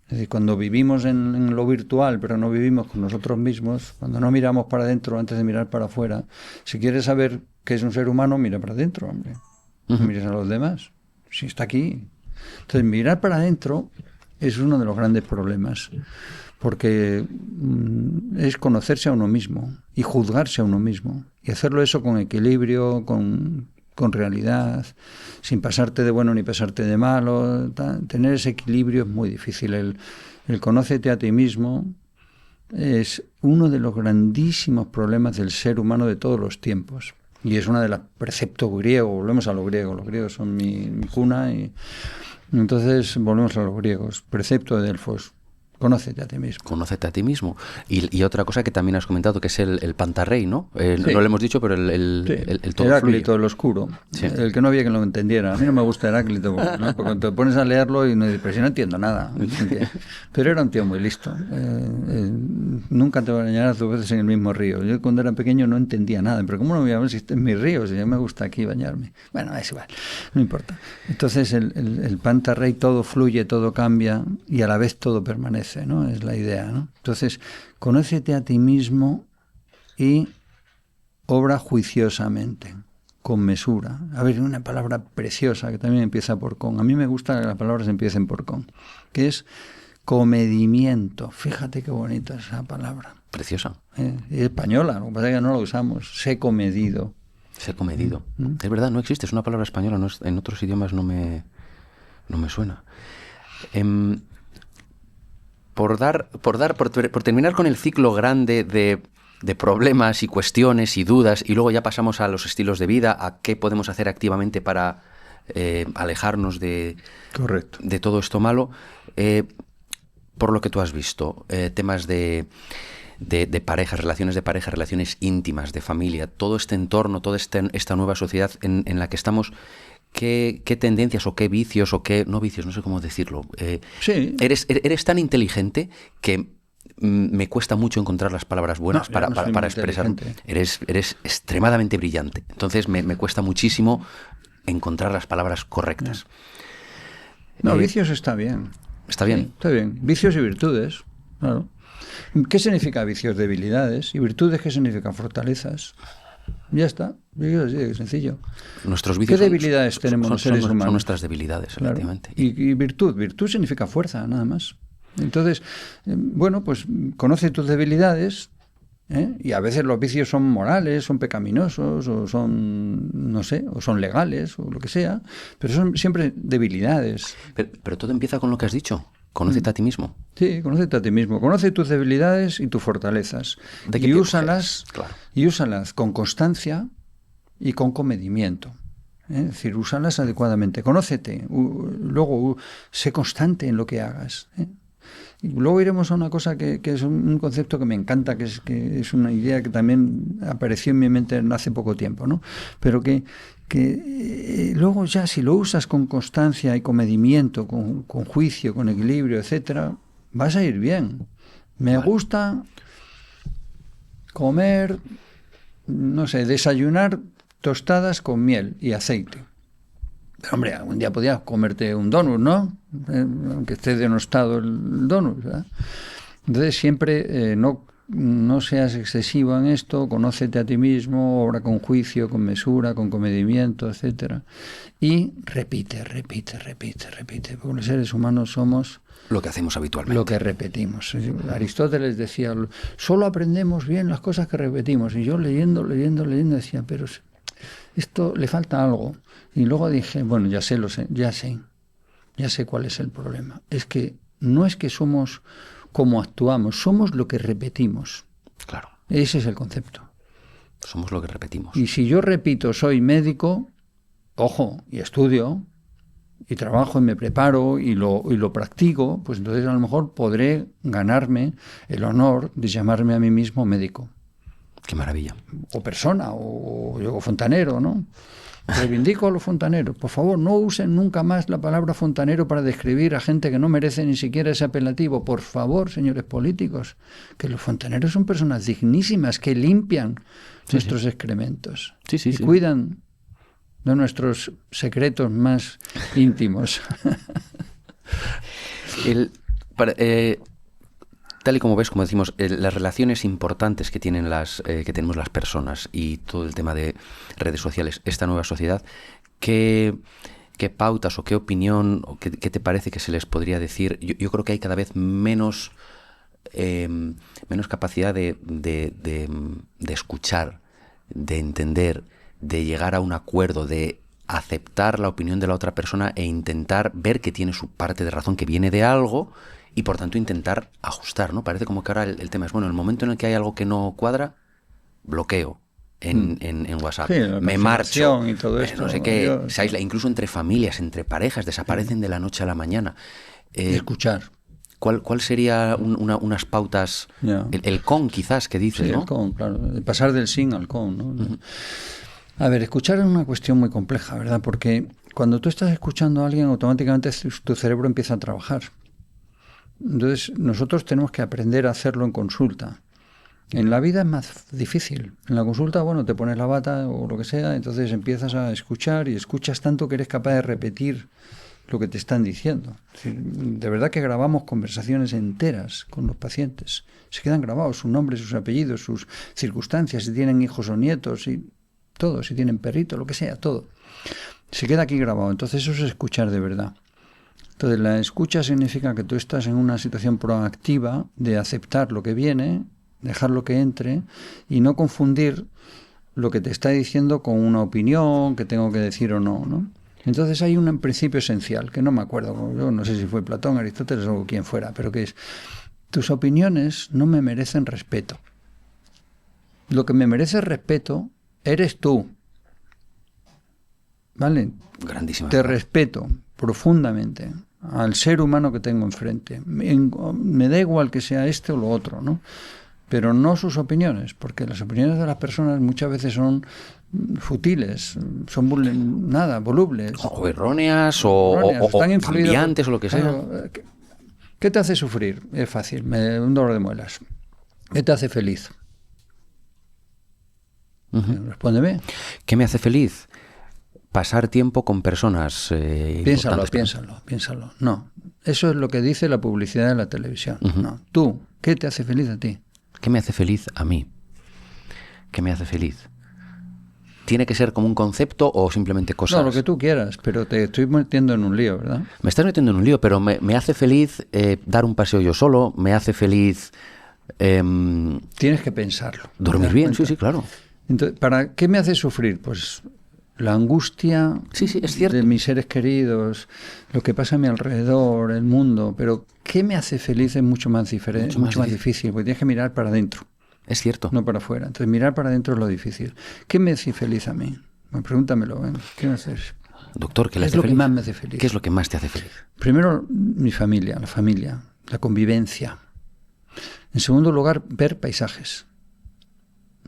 Es decir, cuando vivimos en lo virtual, pero no vivimos con nosotros mismos, cuando no miramos para adentro antes de mirar para afuera, si quieres saber qué es un ser humano, mira para adentro, hombre. No mires a los demás. Si está aquí. Entonces, mirar para adentro es uno de los grandes problemas, porque es conocerse a uno mismo y juzgarse a uno mismo y hacerlo eso con equilibrio, con realidad, sin pasarte de bueno ni pasarte de malo. Tener ese equilibrio es muy difícil. El conócete a ti mismo es uno de los grandísimos problemas del ser humano de todos los tiempos. Y es una de las preceptos griegos. Volvemos a los griegos. Los griegos son mi cuna. Y entonces volvemos a los griegos. Precepto de Delfos. Conócete a ti mismo. Conócete a ti mismo. Y otra cosa que también has comentado, que es el pantarrey, ¿no? Sí. No lo hemos dicho, pero el todo Heráclito, fluye. el oscuro. Sí. El que no había que lo entendiera. A mí no me gusta Heráclito, ¿no? Porque te pones a leerlo y no dices, pero si no entiendo nada. Pero era un tío muy listo. Nunca te bañarás 2 veces en el mismo río. Yo cuando era pequeño no entendía nada. Pero ¿cómo no me voy a ver si está en mi río? Si a mí me gusta aquí bañarme. Bueno, es igual. No importa. Entonces el pantarrey, todo fluye, todo cambia y a la vez todo permanece, ¿no? Es la idea, ¿no? Entonces, conócete a ti mismo y obra juiciosamente, con mesura. A ver, una palabra preciosa que también empieza por con. A mí me gusta que las palabras empiecen por con, que es comedimiento. Fíjate qué bonita esa palabra. Preciosa. Es española, lo que pasa es que no la usamos. Sé comedido. Sé comedido. Es verdad, no existe, es una palabra española, no es, en otros idiomas no me suena. Por terminar con el ciclo grande de problemas y cuestiones y dudas, y luego ya pasamos a los estilos de vida, a qué podemos hacer activamente para alejarnos de todo esto malo. Por lo que tú has visto, temas de parejas, relaciones de pareja, relaciones íntimas, de familia, todo este entorno, toda esta nueva sociedad en la que estamos, ¿qué tendencias o qué vicios o qué... No vicios, no sé cómo decirlo. Sí. Eres tan inteligente que me cuesta mucho encontrar las palabras buenas para expresar. Eres extremadamente brillante. Entonces me cuesta muchísimo encontrar las palabras correctas. No, vicios está bien. ¿Está bien? Sí, está bien. Vicios y virtudes, claro. ¿Qué significa vicios? Debilidades. ¿Y virtudes qué significa? Fortalezas. Ya está. Así de sencillo. Nuestros vicios ¿Qué debilidades tenemos los seres humanos? Son nuestras debilidades, claro. Efectivamente. Y virtud. Virtud significa fuerza, nada más. Entonces, bueno, pues conoce tus debilidades, y a veces los vicios son morales, son pecaminosos, o son, no sé, o son legales, o lo que sea, pero son siempre debilidades. Pero todo empieza con lo que has dicho. Conócete a ti mismo. Sí, conócete a ti mismo. Conoce tus debilidades y tus fortalezas. Y úsalas, claro. Y úsalas con constancia y con comedimiento. Es decir, úsalas adecuadamente. Conócete. Luego, sé constante en lo que hagas. Y luego iremos a una cosa que es un concepto que me encanta, que es una idea que también apareció en mi mente hace poco tiempo, ¿no? Pero que luego ya si lo usas con constancia y comedimiento, con juicio, con equilibrio, etcétera, vas a ir bien. Me gusta comer, no sé, desayunar tostadas con miel y aceite. Pero, hombre, algún día podías comerte un donut, ¿no? Aunque esté denostado el donut, ¿verdad? Entonces siempre no seas excesivo en esto, conócete a ti mismo, obra con juicio, con mesura, con comedimiento, etcétera. Y repite, porque los seres humanos somos lo que hacemos habitualmente. Lo que repetimos. Aristóteles decía, solo aprendemos bien las cosas que repetimos. Y yo leyendo decía, pero esto le falta algo. Y luego dije, bueno, ya sé cuál es el problema. Es que no es que somos como actuamos, somos lo que repetimos. Claro. Ese es el concepto. Somos lo que repetimos. Y si yo repito, soy médico, ojo, y estudio, y trabajo y me preparo y lo practico, pues entonces a lo mejor podré ganarme el honor de llamarme a mí mismo médico. Qué maravilla. O persona, o fontanero, ¿no? Reivindico a los fontaneros. Por favor, no usen nunca más la palabra fontanero para describir a gente que no merece ni siquiera ese apelativo. Por favor, señores políticos, que los fontaneros son personas dignísimas que limpian nuestros excrementos. Y cuidan de nuestros secretos más íntimos. Tal y como ves, como decimos, las relaciones importantes que tienen que tenemos las personas y todo el tema de redes sociales, esta nueva sociedad, ¿qué pautas o qué opinión o qué te parece que se les podría decir? Yo creo que hay cada vez menos menos capacidad de escuchar, de entender, de llegar a un acuerdo, de aceptar la opinión de la otra persona e intentar ver que tiene su parte de razón, que viene de algo, y por tanto intentar ajustar, ¿no? Parece como que ahora el tema es, bueno, el momento en el que hay algo que no cuadra, bloqueo en WhatsApp, Sí, me marcho, y todo esto, no sé qué, se aísla, incluso entre familias, entre parejas, desaparecen de la noche a la mañana. Escuchar. ¿Cuál sería unas pautas? Ya. El con, quizás, que dices, Sí, ¿no? el con, claro. De pasar del sin al con, ¿no? A ver, escuchar es una cuestión muy compleja, ¿verdad? Porque cuando tú estás escuchando a alguien, automáticamente tu cerebro empieza a trabajar. Entonces, nosotros tenemos que aprender a hacerlo en consulta. En la vida es más difícil. En la consulta, bueno, te pones la bata o lo que sea, entonces empiezas a escuchar y escuchas tanto que eres capaz de repetir lo que te están diciendo. Es decir, de verdad que grabamos conversaciones enteras con los pacientes. Se quedan grabados sus nombres, sus apellidos, sus circunstancias, si tienen hijos o nietos, y todo, si tienen perrito, lo que sea, todo. Se queda aquí grabado. Entonces eso es escuchar de verdad. Entonces la escucha significa que tú estás en una situación proactiva de aceptar lo que viene, dejar lo que entre y no confundir lo que te está diciendo con una opinión que tengo que decir o no, ¿no? Entonces hay un principio esencial, que no me acuerdo, yo no sé si fue Platón, Aristóteles o quien fuera, pero que es, tus opiniones no me merecen respeto. Lo que me merece respeto eres tú. ¿Vale? Grandísima. Te respeto profundamente al ser humano que tengo enfrente. Me da igual que sea este o lo otro, ¿no? Pero no sus opiniones, porque las opiniones de las personas muchas veces son futiles, son volubles. O erróneas, o cambiantes, o lo que sea. Claro, ¿qué te hace sufrir? Es fácil, un dolor de muelas. ¿Qué te hace feliz? Respóndeme. ¿Qué me hace feliz? Pasar tiempo con personas Piénsalo. No, eso es lo que dice la publicidad de la televisión. No, tú, ¿qué te hace feliz a ti? ¿Qué me hace feliz a mí? ¿Qué me hace feliz? ¿Tiene que ser como un concepto o simplemente cosas? No, lo que tú quieras, pero te estoy metiendo en un lío, ¿verdad? Me estás metiendo en un lío, pero me hace feliz dar un paseo yo solo, me hace feliz... Tienes que pensarlo. Dormir bien, sí, claro. Entonces, ¿para qué me hace sufrir? Pues la angustia es cierto. de mis seres queridos, lo que pasa a mi alrededor, el mundo, pero ¿qué me hace feliz? Es mucho más diferente, mucho más difícil, porque tienes que mirar para adentro. Es cierto. No para afuera. Entonces, mirar para adentro es lo difícil. ¿Qué me hace feliz a mí? Bueno, pregúntamelo. ¿Qué me hace? Doctor, ¿qué le hace es lo feliz? que más me hace feliz? ¿Qué es lo que más te hace feliz? Primero, mi familia, la convivencia. En segundo lugar, ver paisajes.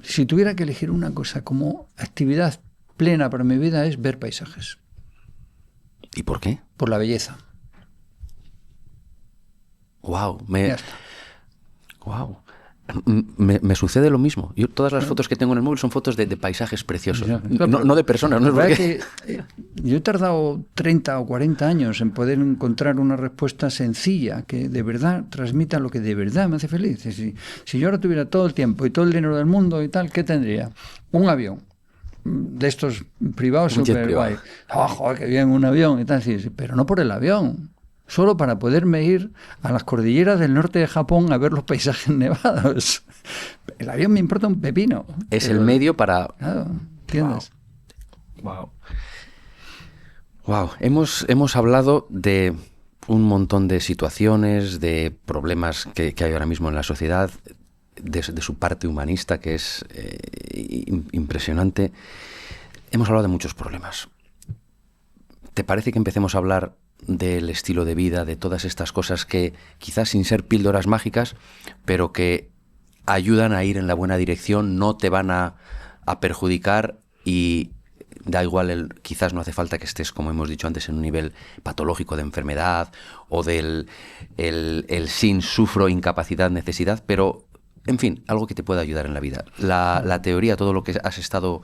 Si tuviera que elegir una cosa como actividad plena para mi vida es ver paisajes. ¿Y por qué? Por la belleza. Wow, me sucede lo mismo. Yo todas las fotos que tengo en el móvil son fotos de paisajes preciosos. No de personas, no es porque... Yo he tardado 30 o 40 años en poder encontrar una respuesta sencilla que de verdad transmita lo que de verdad me hace feliz. Si yo ahora tuviera todo el tiempo y todo el dinero del mundo y tal, ¿qué tendría? Un avión de estos privados super guay. Joder, que bien, un avión y tal, sí, pero no por el avión. Solo para poderme ir a las cordilleras del norte de Japón a ver los paisajes nevados. El avión me importa un pepino. Es el medio para... Claro, ¿entiendes? Wow. Hemos hablado de un montón de situaciones, de problemas que hay ahora mismo en la sociedad, de su parte humanista, que es impresionante. Hemos hablado de muchos problemas. ¿Te parece que empecemos a hablar del estilo de vida, de todas estas cosas que quizás sin ser píldoras mágicas, pero que ayudan a ir en la buena dirección, no te van a perjudicar y da igual, quizás no hace falta que estés, como hemos dicho antes, en un nivel patológico de enfermedad o del el sin, sufro, incapacidad, necesidad, pero, en fin, algo que te pueda ayudar en la vida. La teoría, todo lo que has estado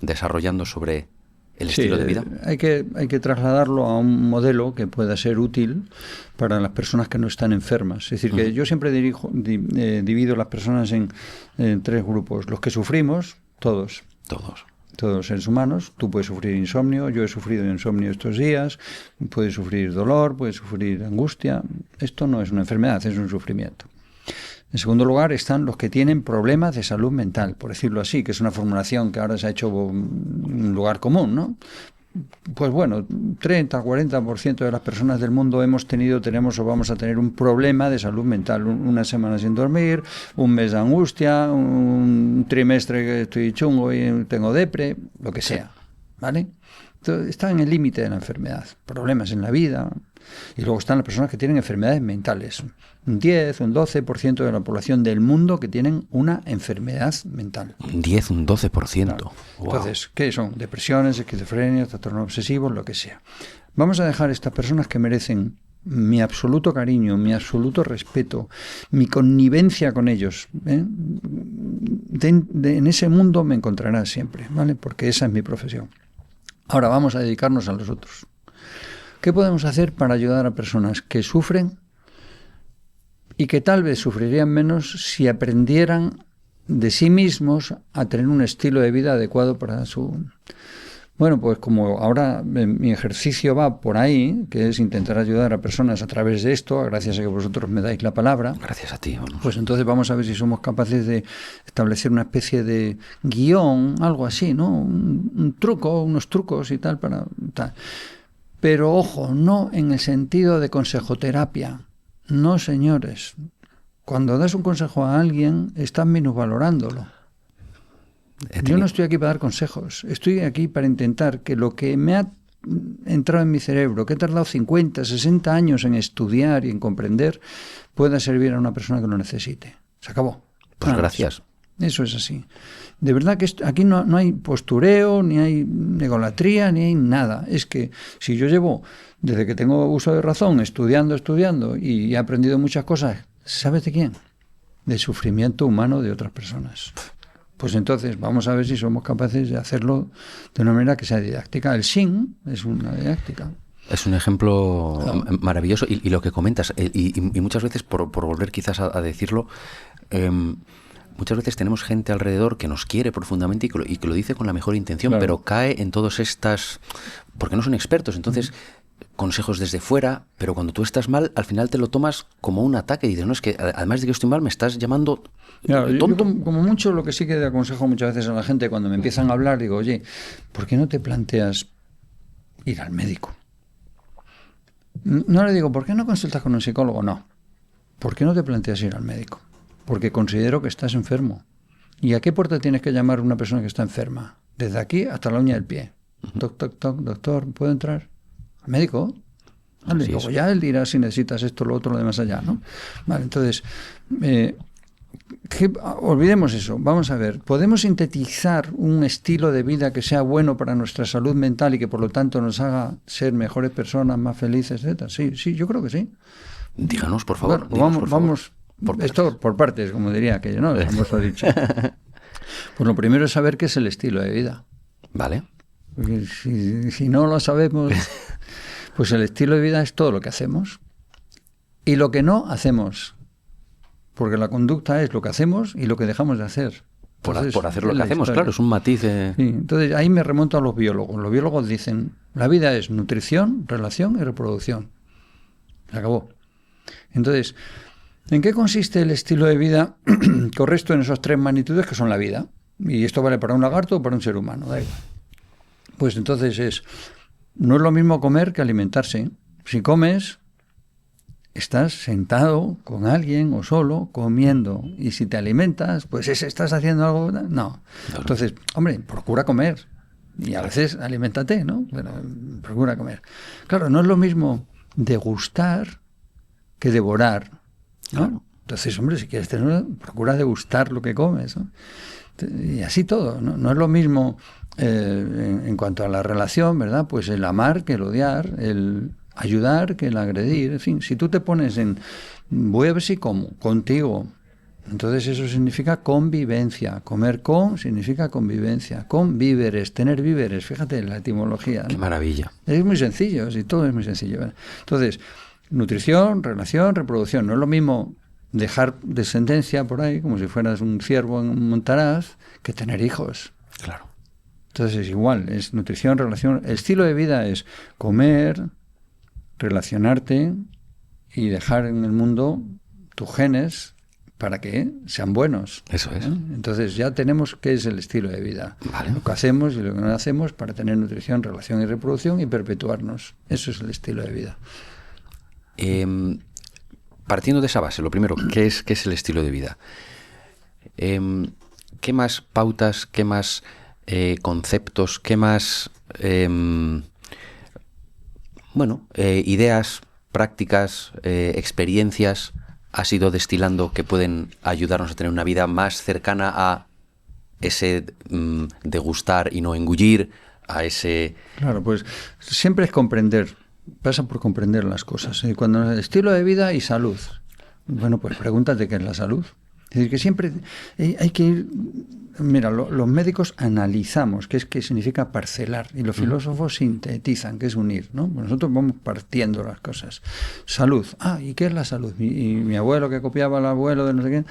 desarrollando sobre el estilo de vida. Hay que trasladarlo a un modelo que pueda ser útil para las personas que no están enfermas. Es decir, que yo siempre divido las personas en tres grupos. Los que sufrimos, todos. todos los seres humanos. Tú puedes sufrir insomnio, yo he sufrido insomnio estos días, puedes sufrir dolor, puedes sufrir angustia. Esto no es una enfermedad, es un sufrimiento. En segundo lugar están los que tienen problemas de salud mental, por decirlo así, que es una formulación que ahora se ha hecho un lugar común, ¿no? Pues bueno, 30-40% de las personas del mundo tenemos o vamos a tener un problema de salud mental. Una semana sin dormir, un mes de angustia, un trimestre que estoy chungo y tengo depre, lo que sea, ¿vale? Entonces, está en el límite de la enfermedad. Problemas en la vida. Y luego están las personas que tienen enfermedades mentales. Un 10, un 12% de la población del mundo que tienen una enfermedad mental. Un 10, un 12%. Claro. Wow. Entonces, ¿qué son? Depresiones, esquizofrenia, trastornos obsesivos, lo que sea. Vamos a dejar a estas personas que merecen mi absoluto cariño, mi absoluto respeto, mi connivencia con ellos. En ese mundo me encontrarás siempre, ¿vale? Porque esa es mi profesión. Ahora vamos a dedicarnos a los otros. ¿Qué podemos hacer para ayudar a personas que sufren y que tal vez sufrirían menos si aprendieran de sí mismos a tener un estilo de vida adecuado para su... Bueno, pues como ahora mi ejercicio va por ahí, que es intentar ayudar a personas a través de esto, gracias a que vosotros me dais la palabra. Gracias a ti. Vamos. Pues entonces vamos a ver si somos capaces de establecer una especie de guión, algo así, ¿no? Un truco, unos trucos y tal para tal. Pero ojo, no en el sentido de consejoterapia. No, señores. Cuando das un consejo a alguien, estás minusvalorándolo. Yo no estoy aquí para dar consejos. Estoy aquí para intentar que lo que me ha entrado en mi cerebro, que he tardado 50, 60 años en estudiar y en comprender, pueda servir a una persona que lo necesite. Se acabó. Pues gracias. Eso es así. De verdad que aquí no hay postureo, ni hay egolatría, ni hay nada. Es que si yo llevo, desde que tengo uso de razón, estudiando, y he aprendido muchas cosas, ¿sabes de quién? Del sufrimiento humano de otras personas. Pues entonces vamos a ver si somos capaces de hacerlo de una manera que sea didáctica. El SIN es una didáctica. Es un ejemplo maravilloso y lo que comentas, y muchas veces, por volver quizás a decirlo, muchas veces tenemos gente alrededor que nos quiere profundamente y que lo dice con la mejor intención, claro, pero cae en todas estas... porque no son expertos, entonces... consejos desde fuera, pero cuando tú estás mal, al final te lo tomas como un ataque y dices, no, es que además de que estoy mal, me estás llamando tonto. Yo como mucho lo que sí que aconsejo muchas veces a la gente cuando me empiezan a hablar, digo, oye, ¿por qué no te planteas ir al médico? No le digo, ¿por qué no consultas con un psicólogo? No. ¿Por qué no te planteas ir al médico? Porque considero que estás enfermo. ¿Y a qué puerta tienes que llamar a una persona que está enferma? Desde aquí hasta la uña del pie. Toc, toc, toc, doctor, ¿puedo entrar? ¿Al médico? Vale, luego ya él dirá si necesitas esto, lo otro, lo demás allá, ¿no? Vale, entonces, olvidemos eso. Vamos a ver, ¿podemos sintetizar un estilo de vida que sea bueno para nuestra salud mental y que por lo tanto nos haga ser mejores personas, más felices, etcétera? Sí, yo creo que sí. Díganos, por favor. Bueno, pues vamos esto por partes, como diría aquello, ¿no? Hemos dicho. Pues lo primero es saber qué es el estilo de vida. Vale. Porque si no lo sabemos, pues el estilo de vida es todo lo que hacemos y lo que no hacemos, porque la conducta es lo que hacemos y lo que dejamos de hacer. Entonces, por hacer lo que hacemos, claro, es un matiz. Sí, entonces ahí me remonto a los biólogos. Los biólogos dicen, la vida es nutrición, relación y reproducción. Se acabó. Entonces, ¿en qué consiste el estilo de vida correcto en esas tres magnitudes que son la vida? Y esto vale para un lagarto o para un ser humano, da igual. Pues entonces no es lo mismo comer que alimentarse. Si comes, estás sentado con alguien o solo comiendo. Y si te alimentas, pues estás haciendo algo... No. Entonces, hombre, procura comer. Y a veces aliméntate, ¿no? Pero procura comer. Claro, no es lo mismo degustar que devorar, ¿no? Claro. Entonces, hombre, si quieres tener, procura degustar lo que comes, ¿no? Y así todo, ¿no? No es lo mismo en cuanto a la relación, ¿verdad? Pues el amar que el odiar, el ayudar que el agredir, en fin, si tú te pones en voy a ver si como contigo, entonces eso significa convivencia, comer con significa convivencia, con víveres, tener víveres, fíjate la etimología, ¿no? Qué maravilla. Es muy sencillo, sí, todo es muy sencillo, ¿verdad? Entonces, nutrición, relación, reproducción, no es lo mismo dejar descendencia por ahí, como si fueras un ciervo en un montaraz, que tener hijos. Claro. Entonces es igual, es nutrición, relación. El estilo de vida es comer, relacionarte y dejar en el mundo tus genes para que sean buenos. Eso es. Entonces ya tenemos qué es el estilo de vida. Vale. Lo que hacemos y lo que no hacemos para tener nutrición, relación y reproducción y perpetuarnos. Eso es el estilo de vida. Partiendo de esa base, lo primero, ¿qué es el estilo de vida? ¿Qué más pautas, qué más conceptos, qué más ideas, prácticas, experiencias has ido destilando que pueden ayudarnos a tener una vida más cercana a ese degustar y no engullir, a ese... Claro, pues siempre es comprender, pasa por comprender las cosas. Cuando el estilo de vida y salud, bueno, pues pregúntate qué es la salud. Es decir, que siempre hay que ir... Mira, los médicos analizamos qué significa parcelar y los filósofos sintetizan, que es unir, ¿no? Pues nosotros vamos partiendo las cosas. Salud. ¿Y qué es la salud? Y mi abuelo, que copiaba al abuelo de no sé qué,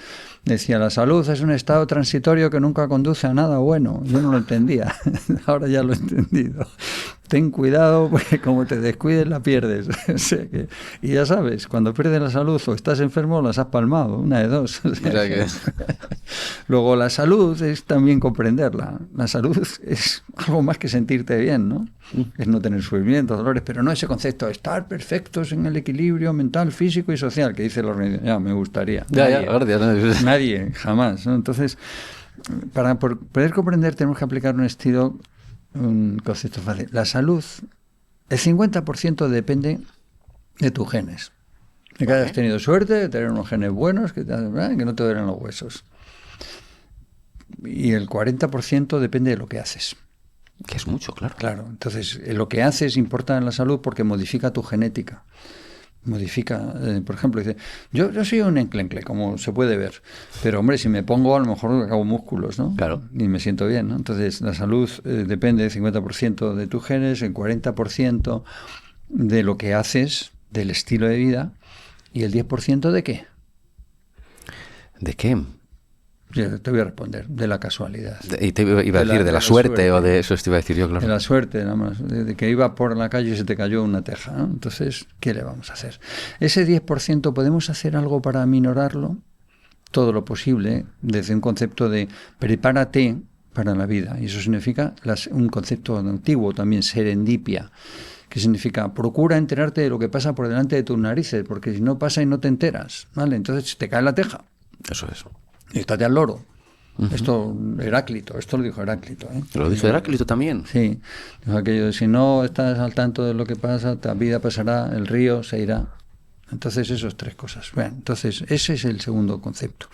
decía, la salud es un estado transitorio que nunca conduce a nada bueno. Yo no lo entendía, ahora ya lo he entendido. Ten cuidado porque como te descuides la pierdes. O sea que, y ya sabes, cuando pierdes la salud o estás enfermo las has palmado, una de dos. O sea que... Luego la salud es también comprenderla. La salud es algo más que sentirte bien, ¿no? Es no tener sufrimientos, dolores, pero no ese concepto de estar perfectos en el equilibrio mental, físico y social que dice la organización. Ya, me gustaría. Nadie, jamás, ¿no? Entonces, para poder comprender tenemos que aplicar un concepto fácil. La salud, el 50% depende de tus genes. De que hayas tenido suerte de tener unos genes buenos, que no te duelen los huesos. Y el 40% depende de lo que haces. Que es mucho, claro. Claro, entonces lo que haces importa en la salud porque modifica tu genética. Modifica, por ejemplo, dice, yo soy un enclencle, como se puede ver, pero hombre, si me pongo a lo mejor hago músculos, ¿no? Claro. Y me siento bien, ¿no? Entonces la salud depende del 50% de tus genes, el 40% de lo que haces, del estilo de vida, y el 10% ¿de qué? ¿De qué? Yo te voy a responder, de la casualidad. Y te iba a decir de la suerte, o de eso te iba a decir yo, claro. De la suerte, nada más, de que iba por la calle y se te cayó una teja, ¿no? Entonces, ¿qué le vamos a hacer? Ese 10%, ¿podemos hacer algo para aminorarlo? Todo lo posible, desde un concepto de prepárate para la vida. Y eso significa un concepto antiguo también, serendipia, que significa procura enterarte de lo que pasa por delante de tus narices, porque si no pasa y no te enteras, ¿vale? Entonces te cae la teja. Eso es. Y estate al loro. Esto Heráclito, esto lo dijo Heráclito. ¿Lo dijo Heráclito también? Sí, dijo aquello de si no estás al tanto de lo que pasa, la vida pasará, el río se irá. Entonces, esas tres cosas. Bueno, entonces, ese es el segundo concepto.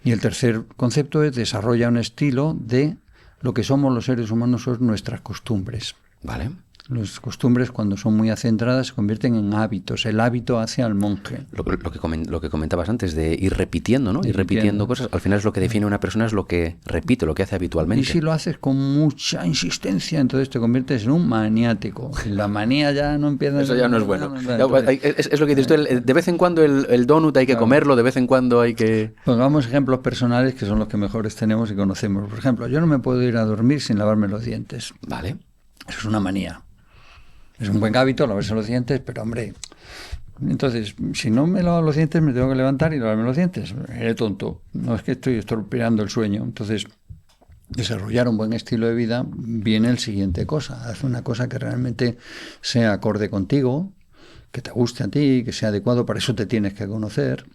Y el tercer concepto es desarrolla un estilo de lo que somos los seres humanos, son nuestras costumbres. Vale. Las costumbres, cuando son muy acentradas, se convierten en hábitos. El hábito hace al monje. Lo que comentabas antes, de ir repitiendo, ¿no? Ir repitiendo cosas. Al final es lo que define a una persona, es lo que repite, lo que hace habitualmente. Y si lo haces con mucha insistencia, entonces te conviertes en un maniático. La manía ya no empieza... Eso ya no es bueno. Es lo que dices tú, de vez en cuando el donut hay que comerlo, de vez en cuando hay que... Pongamos ejemplos personales que son los que mejores tenemos y conocemos. Por ejemplo, yo no me puedo ir a dormir sin lavarme los dientes. Vale. Eso es una manía. Es un buen hábito lavarse los dientes, pero hombre, entonces, si no me lavo los dientes, me tengo que levantar y lavarme los dientes. Eres tonto. No es que estoy estropeando el sueño. Entonces, desarrollar un buen estilo de vida viene el siguiente cosa. Haz una cosa que realmente sea acorde contigo, que te guste a ti, que sea adecuado. Para eso te tienes que conocer.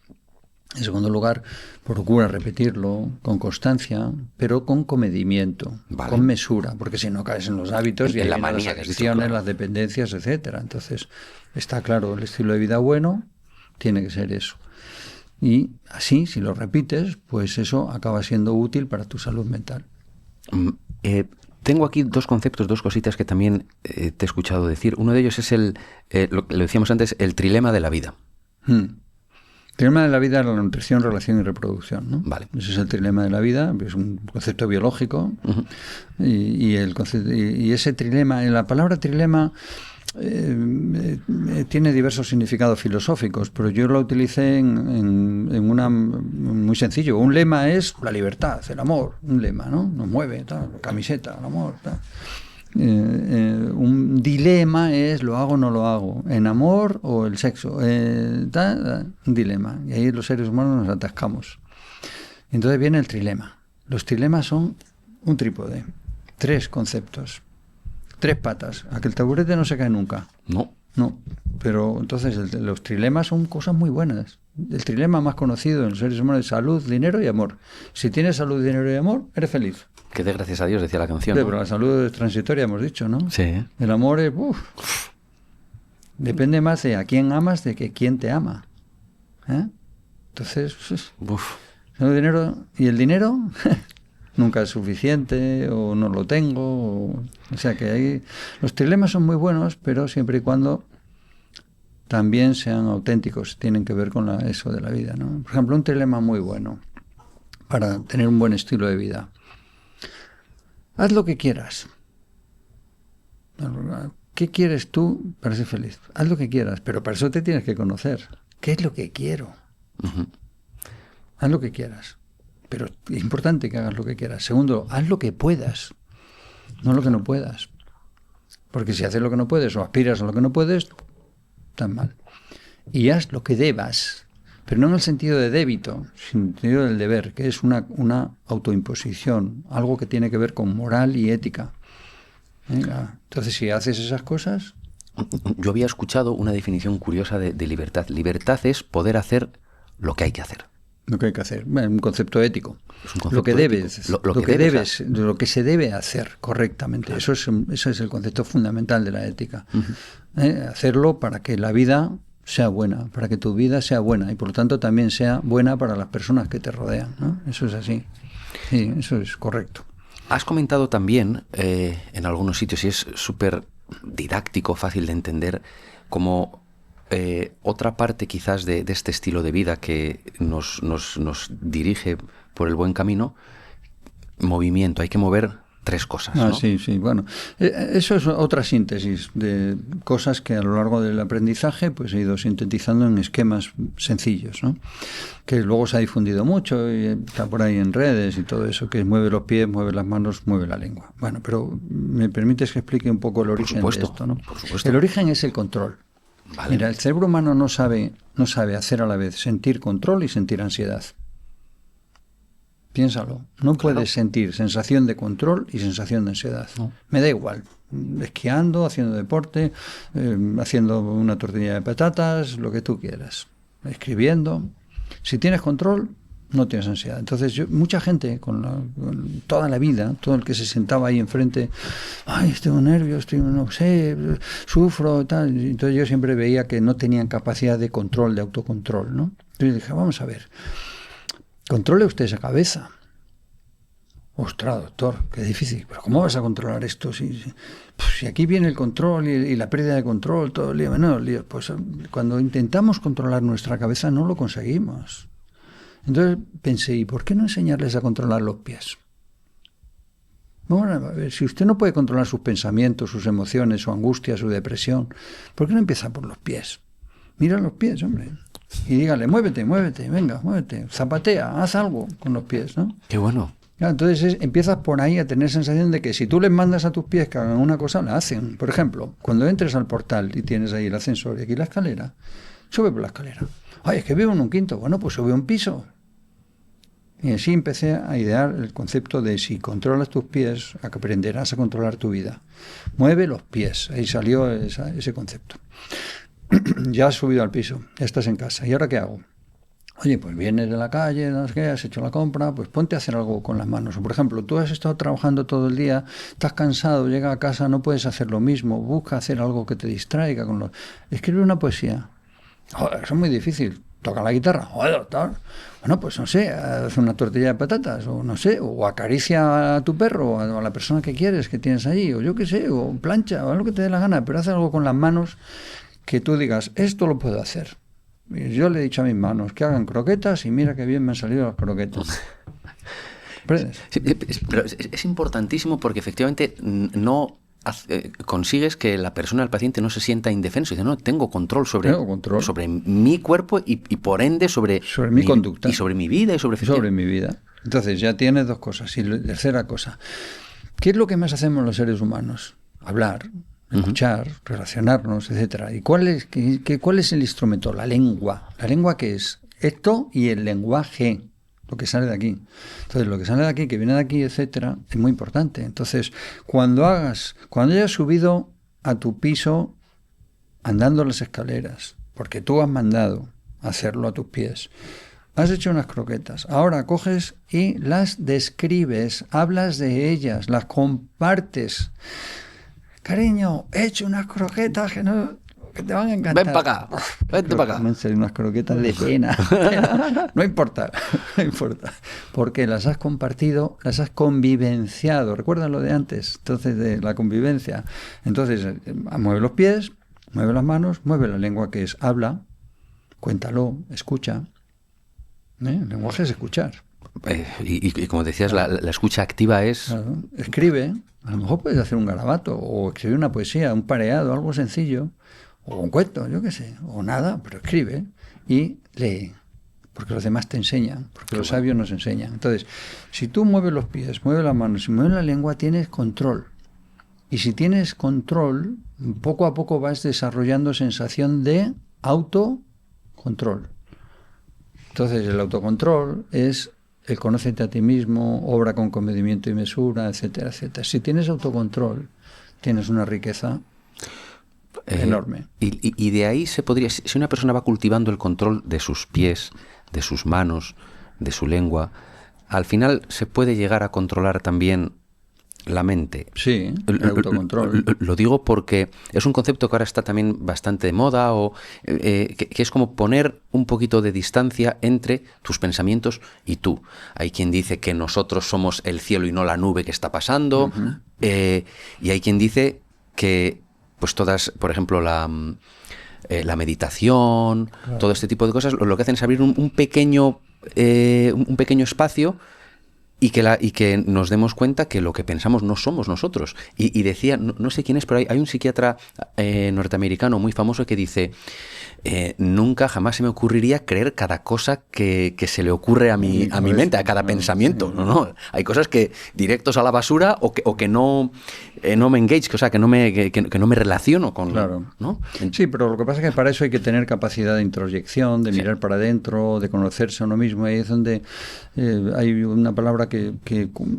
En segundo lugar, procura repetirlo con constancia, pero con comedimiento, vale, con mesura, porque si no caes en los hábitos y en la manía, las adicciones, claro, las dependencias, etcétera. Entonces, está claro, el estilo de vida bueno tiene que ser eso. Y así, si lo repites, pues eso acaba siendo útil para tu salud mental. Tengo aquí dos conceptos, dos cositas que también te he escuchado decir. Uno de ellos es lo decíamos antes, el trilema de la vida. El trilema de la vida es la nutrición, relación y reproducción, ¿no? Vale. Ese es el trilema de la vida, es un concepto biológico. Y ese trilema, la palabra trilema tiene diversos significados filosóficos, pero yo lo utilicé en una muy sencillo. Un lema es la libertad, el amor, un lema, ¿no? Nos mueve, tal, camiseta, el amor, tal. Un dilema es lo hago o no lo hago, en amor o el sexo, un dilema. Y ahí los seres humanos nos atascamos. Entonces viene el trilema. Los trilemas son un trípode, 3 conceptos, 3 patas. A que el taburete no se cae nunca. No, pero entonces los trilemas son cosas muy buenas. El trilema más conocido en los seres humanos es salud, dinero y amor. Si tienes salud, dinero y amor, eres feliz. Que dé gracias a Dios, decía la canción. Sí, ¿no? Pero la salud es transitoria, hemos dicho, ¿no? Sí. El amor es... depende más de a quién amas de que quién te ama. Entonces... El dinero, y el dinero nunca es suficiente o no lo tengo. O sea que ahí los trilemas son muy buenos, pero siempre y cuando también sean auténticos, tienen que ver con eso de la vida, ¿no? Por ejemplo, un trilema muy bueno para tener un buen estilo de vida. Haz lo que quieras. ¿Qué quieres tú para ser feliz? Haz lo que quieras, pero para eso te tienes que conocer. ¿Qué es lo que quiero? Haz lo que quieras, pero es importante que hagas lo que quieras. Segundo, haz lo que puedas, no lo que no puedas. Porque si haces lo que no puedes o aspiras a lo que no puedes, estás mal. Y haz lo que debas, pero no en el sentido de débito, sino en el sentido del deber, que es una autoimposición, algo que tiene que ver con moral y ética. Entonces, si haces esas cosas... Yo había escuchado una definición curiosa de libertad. Libertad es poder hacer lo que hay que hacer. Lo que hay que hacer, un concepto ético. Es un concepto lo que debes, ético. Lo que debes, lo que se debe hacer correctamente. Claro. Eso es el concepto fundamental de la ética. Hacerlo para que la vida sea buena, para que tu vida sea buena y por lo tanto también sea buena para las personas que te rodean, ¿no? Eso es así. Sí, eso es correcto. Has comentado también en algunos sitios, y es súper didáctico, fácil de entender, como otra parte quizás de este estilo de vida que nos dirige por el buen camino, movimiento. Hay que mover 3 cosas, ¿no? Sí. Bueno, eso es otra síntesis de cosas que a lo largo del aprendizaje pues he ido sintetizando en esquemas sencillos, ¿no? Que luego se ha difundido mucho y está por ahí en redes y todo eso, que mueve los pies, mueve las manos, mueve la lengua. Bueno, pero me permites que explique un poco el origen de esto, ¿no? Por supuesto. El origen es el control. Vale. Mira, el cerebro humano no sabe hacer a la vez sentir control y sentir ansiedad. Piénsalo. No puedes sentir sensación de control y sensación de ansiedad. No. Me da igual. Esquiando, haciendo deporte, haciendo una tortilla de patatas, lo que tú quieras. Escribiendo. Si tienes control, no tienes ansiedad. Entonces, mucha gente con toda la vida, todo el que se sentaba ahí enfrente, ay, tengo nervios, no sé, sufro, tal. Entonces yo siempre veía que no tenían capacidad de control, de autocontrol, ¿no? Entonces dije, vamos a ver, controle usted esa cabeza. Ostras, doctor, qué difícil. Pero ¿cómo vas a controlar esto? Si aquí viene el control y la pérdida de control, todo el lío. No, pues cuando intentamos controlar nuestra cabeza no lo conseguimos. Entonces pensé, ¿y por qué no enseñarles a controlar los pies? Vamos a ver, si usted no puede controlar sus pensamientos, sus emociones, su angustia, su depresión, ¿por qué no empieza por los pies? Mira los pies, hombre. Y dígale, muévete, venga, muévete, zapatea, haz algo con los pies, ¿no? Qué bueno. Entonces empiezas por ahí a tener sensación de que si tú les mandas a tus pies que hagan una cosa, la hacen. Por ejemplo, cuando entres al portal y tienes ahí el ascensor y aquí la escalera, sube por la escalera. Ay, es que vivo en un quinto. Bueno, pues sube un piso. Y así empecé a idear el concepto de si controlas tus pies, aprenderás a controlar tu vida. Mueve los pies. Ahí salió ese concepto. Ya has subido al piso, ya estás en casa. ¿Y ahora qué hago? Oye, pues vienes de la calle, no sé qué, has hecho la compra, pues ponte a hacer algo con las manos. O por ejemplo, tú has estado trabajando todo el día, estás cansado, llega a casa, no puedes hacer lo mismo, busca hacer algo que te distraiga. Escribe una poesía. Joder, eso es muy difícil. Toca la guitarra. Joder, tal. Bueno, pues no sé, haz una tortilla de patatas, o no sé, o acaricia a tu perro, o a la persona que quieres, que tienes allí, o yo qué sé, o plancha, o algo que te dé la gana, pero haz algo con las manos que tú digas, esto lo puedo hacer. Y yo le he dicho a mis manos que hagan croquetas y mira qué bien me han salido las croquetas. Sí, pero es importantísimo porque efectivamente no consigues que la persona, el paciente, no se sienta indefenso. Dice, no, tengo control sobre mi cuerpo y por ende sobre mi conducta. Y sobre mi vida y sobre mi vida. Entonces ya tienes dos cosas. Y la tercera cosa, ¿qué es lo que más hacemos los seres humanos? Hablar, escuchar, relacionarnos, etcétera. ¿Y cuál es el instrumento? La lengua. ¿La lengua qué es? Esto y el lenguaje, lo que sale de aquí. Entonces, lo que sale de aquí, que viene de aquí, etcétera, es muy importante. Entonces, cuando hayas subido a tu piso andando las escaleras, porque tú has mandado hacerlo a tus pies, has hecho unas croquetas, ahora coges y las describes, hablas de ellas, las compartes. Cariño, he hecho unas croquetas que te van a encantar. Ven para acá, vente para acá. Unas croquetas de pena. No importa, no importa. Porque las has compartido, las has convivenciado. ¿Recuerdan lo de antes? Entonces, de la convivencia. Entonces, mueve los pies, mueve las manos, mueve la lengua, que es habla, cuéntalo, escucha. El lenguaje es escuchar. Y como decías, la escucha activa es... Claro. Escribe. A lo mejor puedes hacer un garabato o escribir una poesía, un pareado, algo sencillo. O un cuento, yo qué sé, o nada, pero escribe y lee, porque los demás te enseñan, porque los sabios nos enseñan. Entonces, si tú mueves los pies, mueves las manos y mueves la lengua, tienes control. Y si tienes control, poco a poco vas desarrollando sensación de autocontrol. Entonces, el autocontrol es el conócete a ti mismo, obra con comedimiento y mesura, etcétera, etcétera. Si tienes autocontrol, tienes una riqueza enorme. Y de ahí se podría, si una persona va cultivando el control de sus pies, de sus manos, de su lengua, al final se puede llegar a controlar también la mente. Sí, el autocontrol. Lo digo porque es un concepto que ahora está también bastante de moda, o que es como poner un poquito de distancia entre tus pensamientos y tú. Hay quien dice que nosotros somos el cielo y no la nube que está pasando, y hay quien dice que pues todas, por ejemplo, la meditación, claro, todo este tipo de cosas, lo que hacen es abrir un pequeño espacio y que nos demos cuenta que lo que pensamos no somos nosotros. Y decía, no sé quién es, pero hay un psiquiatra norteamericano muy famoso que dice, nunca jamás se me ocurriría creer cada cosa que se le ocurre a mi mente, a cada pensamiento. No, hay cosas que directos a la basura o que no me engage, o sea, que no me relaciono con... Claro. ¿No? Sí, pero lo que pasa es que para eso hay que tener capacidad de introyección, de mirar para adentro, de conocerse a uno mismo. Ahí es donde hay una palabra que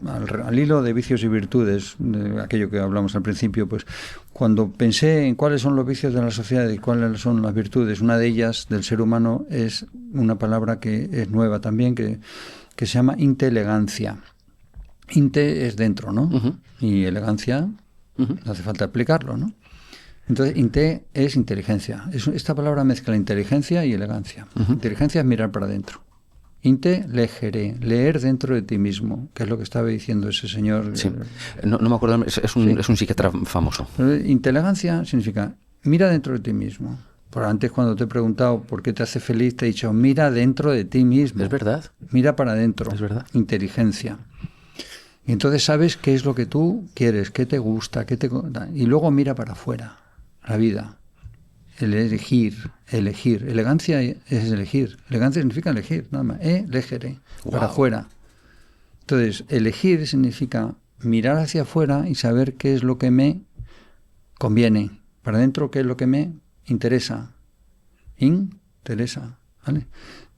al hilo de vicios y virtudes, de aquello que hablamos al principio, pues cuando pensé en cuáles son los vicios de la sociedad y cuáles son las virtudes, una de ellas del ser humano es una palabra que es nueva también, que se llama intelegancia. Inte es dentro, ¿no? Y elegancia, no hace falta explicarlo, ¿no? Entonces, inte es inteligencia. Esta palabra mezcla inteligencia y elegancia. Inteligencia es mirar para adentro. Inte, legere, leer dentro de ti mismo, que es lo que estaba diciendo ese señor. Sí. No me acuerdo, es un psiquiatra famoso. Intelegancia significa mira dentro de ti mismo. Por antes, cuando te he preguntado por qué te hace feliz, te he dicho mira dentro de ti mismo. Es verdad. Mira para adentro. Es verdad. Inteligencia. Y entonces sabes qué es lo que tú quieres, qué te gusta, y luego mira para afuera, la vida. El elegir. Elegancia es elegir. Elegancia significa elegir, nada más. Elegere, para afuera. Entonces, elegir significa mirar hacia afuera y saber qué es lo que me conviene. Para adentro, qué es lo que me interesa. ¿Vale?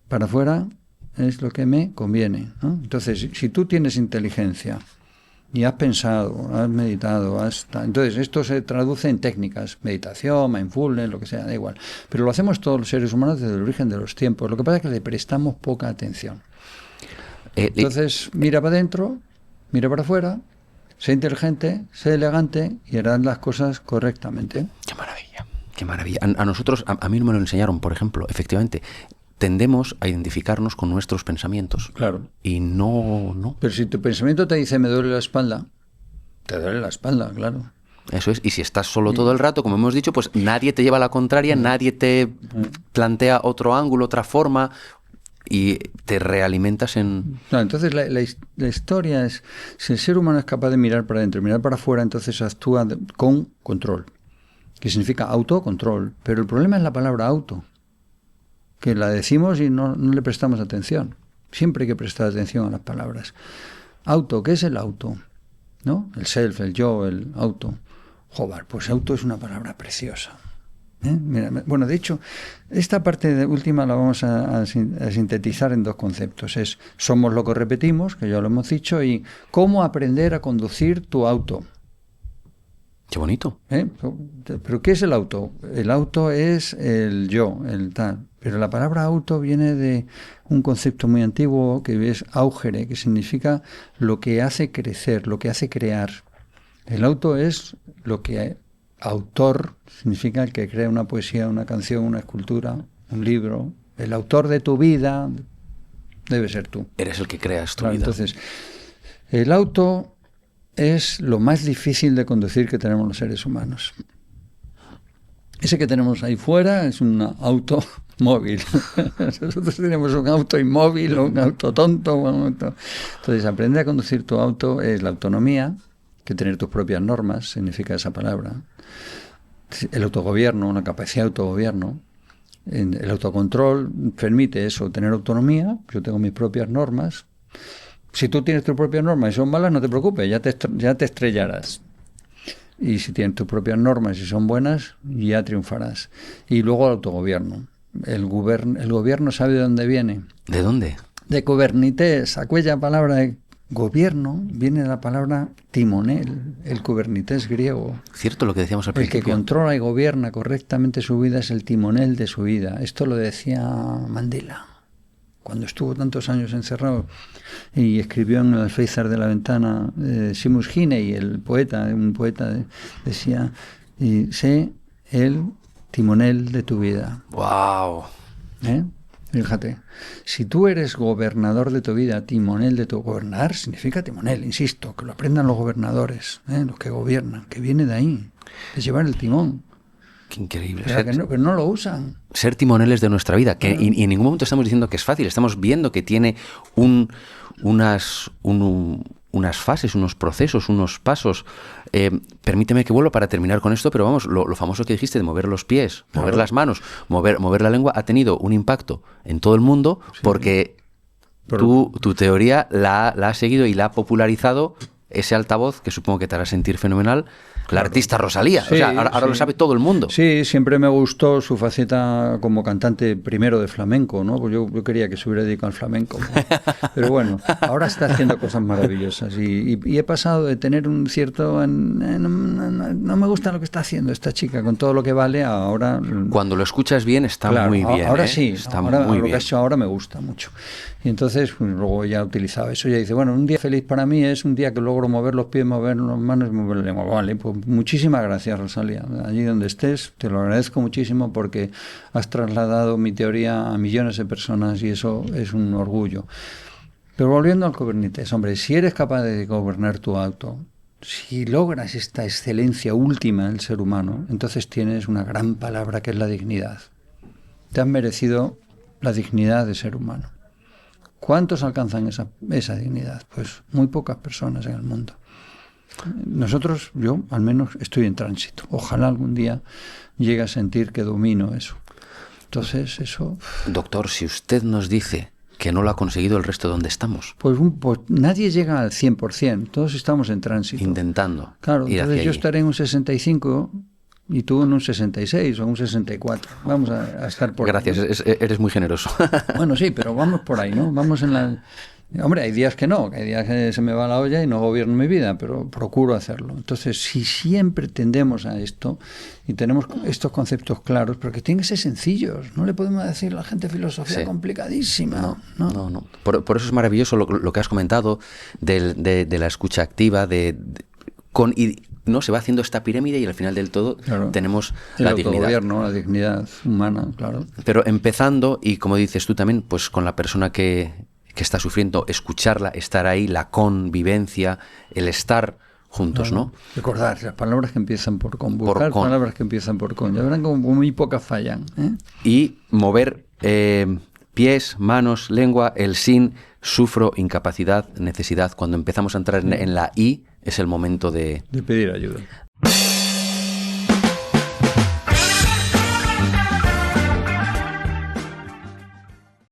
Para afuera es lo que me conviene, ¿no? Entonces, si tú tienes inteligencia y has pensado, has meditado, entonces esto se traduce en técnicas, meditación, mindfulness, lo que sea, da igual. Pero lo hacemos todos los seres humanos desde el origen de los tiempos. Lo que pasa es que le prestamos poca atención. Entonces, mira para adentro, mira para afuera, sé inteligente, sé elegante y harás las cosas correctamente. ¡Qué maravilla! ¡Qué maravilla! A nosotros, a mí no me lo enseñaron, por ejemplo, efectivamente. Tendemos a identificarnos con nuestros pensamientos. Claro. Y no. Pero si tu pensamiento te dice me duele la espalda, te duele la espalda, claro. Eso es. Y si estás solo todo el rato, como hemos dicho, pues nadie te lleva a la contraria, nadie te plantea otro ángulo, otra forma. y te realimentas en... Claro, entonces la historia es, si el ser humano es capaz de mirar para adentro y mirar para afuera, entonces actúa con control, que significa autocontrol. Pero el problema es la palabra auto, que la decimos y no le prestamos atención. Siempre hay que prestar atención a las palabras. Auto, ¿qué es el auto? ¿No? El self, el yo, el auto. Joder, pues auto es una palabra preciosa. Mira, bueno, de hecho, esta parte última la vamos a sintetizar en dos conceptos. Es somos lo que repetimos, que ya lo hemos dicho, y cómo aprender a conducir tu auto. Qué bonito. ¿Pero qué es el auto? El auto es el yo, el tal. Pero la palabra auto viene de un concepto muy antiguo que es augere, que significa lo que hace crecer, lo que hace crear. El auto es lo que autor significa el que crea una poesía, una canción, una escultura, un libro. El autor de tu vida debe ser tú. Eres el que creas tu vida. Entonces, el auto es lo más difícil de conducir que tenemos los seres humanos. Ese que tenemos ahí fuera es un auto móvil. Nosotros tenemos un auto inmóvil o un auto tonto. Entonces, aprender a conducir tu auto es la autonomía, que tener tus propias normas significa esa palabra. El autogobierno, la capacidad de autogobierno. El autocontrol permite eso, tener autonomía. Yo tengo mis propias normas. Si tú tienes tus propias normas y son malas, no te preocupes, ya te estrellarás. Y si tienes tus propias normas y son buenas, ya triunfarás. Y luego el autogobierno. El gobierno sabe de dónde viene. ¿De dónde? De kubernetes. Aquella palabra de gobierno viene de la palabra timonel, el kubernetes griego. Cierto lo que decíamos al principio. El que controla y gobierna correctamente su vida es el timonel de su vida. Esto lo decía Mandela cuando estuvo tantos años encerrado y escribió en el Alféizar de la Ventana. Seamus Heaney, el poeta, un poeta, decía, sé el timonel de tu vida. ¡Wow! Fíjate, si tú eres gobernador de tu vida, timonel de tu... Gobernar significa timonel, insisto, que lo aprendan los gobernadores, los que gobiernan, que viene de ahí, de llevar el timón. Qué increíble. Pero no lo usan. Ser timoneles de nuestra vida, que y en ningún momento estamos diciendo que es fácil, estamos viendo que tiene unas fases, unos procesos, unos pasos. Permíteme que vuelva para terminar con esto, pero vamos, lo famoso que dijiste de mover los pies, mover las manos, mover la lengua, ha tenido un impacto en todo el mundo, sí, porque tu teoría la has seguido y la ha popularizado ese altavoz que supongo que te hará sentir fenomenal. La artista Rosalía, sí, o sea, ahora lo sabe todo el mundo. Sí, siempre me gustó su faceta como cantante primero de flamenco, ¿no? Pues yo quería que se hubiera dedicado al flamenco, ¿no? Pero bueno, ahora está haciendo cosas maravillosas y he pasado de tener un cierto... no me gusta lo que está haciendo esta chica, con todo lo que vale, ahora... Cuando lo escuchas bien, está muy bien. Ahora sí, está ahora, muy lo bien. que ha hecho ahora me gusta mucho. Y entonces pues, luego ya utilizaba eso, ya dice, bueno, un día feliz para mí es un día que logro mover los pies, mover las manos y mover la lengua. Vale, pues muchísimas gracias, Rosalía. Allí donde estés, te lo agradezco muchísimo porque has trasladado mi teoría a millones de personas y eso es un orgullo. Pero volviendo al Kubernetes, hombre, si eres capaz de gobernar tu auto, si logras esta excelencia última del ser humano, entonces tienes una gran palabra que es la dignidad. Te has merecido la dignidad de ser humano. ¿Cuántos alcanzan esa dignidad? Pues muy pocas personas en el mundo. Nosotros, yo al menos, estoy en tránsito. Ojalá algún día llegue a sentir que domino eso. Entonces, eso... Doctor, si usted nos dice que no lo ha conseguido el resto donde estamos. Pues nadie llega al 100%. Todos estamos en tránsito. Intentando. Claro, entonces yo estaré en un 65... y tú en un 66 o un 64. Vamos a estar por ahí. Gracias, eres muy generoso. Bueno, sí, pero vamos por ahí, ¿no? Vamos en la... Hombre, hay días que no, hay días que se me va la olla y no gobierno mi vida, pero procuro hacerlo. Entonces, si siempre tendemos a esto y tenemos estos conceptos claros, porque tienen que ser sencillos, no le podemos decir a la gente filosofía complicadísima. No. Por eso es maravilloso lo que has comentado de la escucha activa, no se va haciendo esta pirámide y al final del todo tenemos la dignidad. La dignidad humana, claro. Pero empezando, y como dices tú también, pues con la persona que está sufriendo, escucharla, estar ahí, la convivencia, el estar juntos, ¿no? Recordar las palabras que empiezan por con, buscar palabras que empiezan por con. Ya verán como muy pocas fallan. Y mover pies, manos, lengua, el sin, sufro, incapacidad, necesidad. Cuando empezamos a entrar en la I, es el momento de pedir ayuda.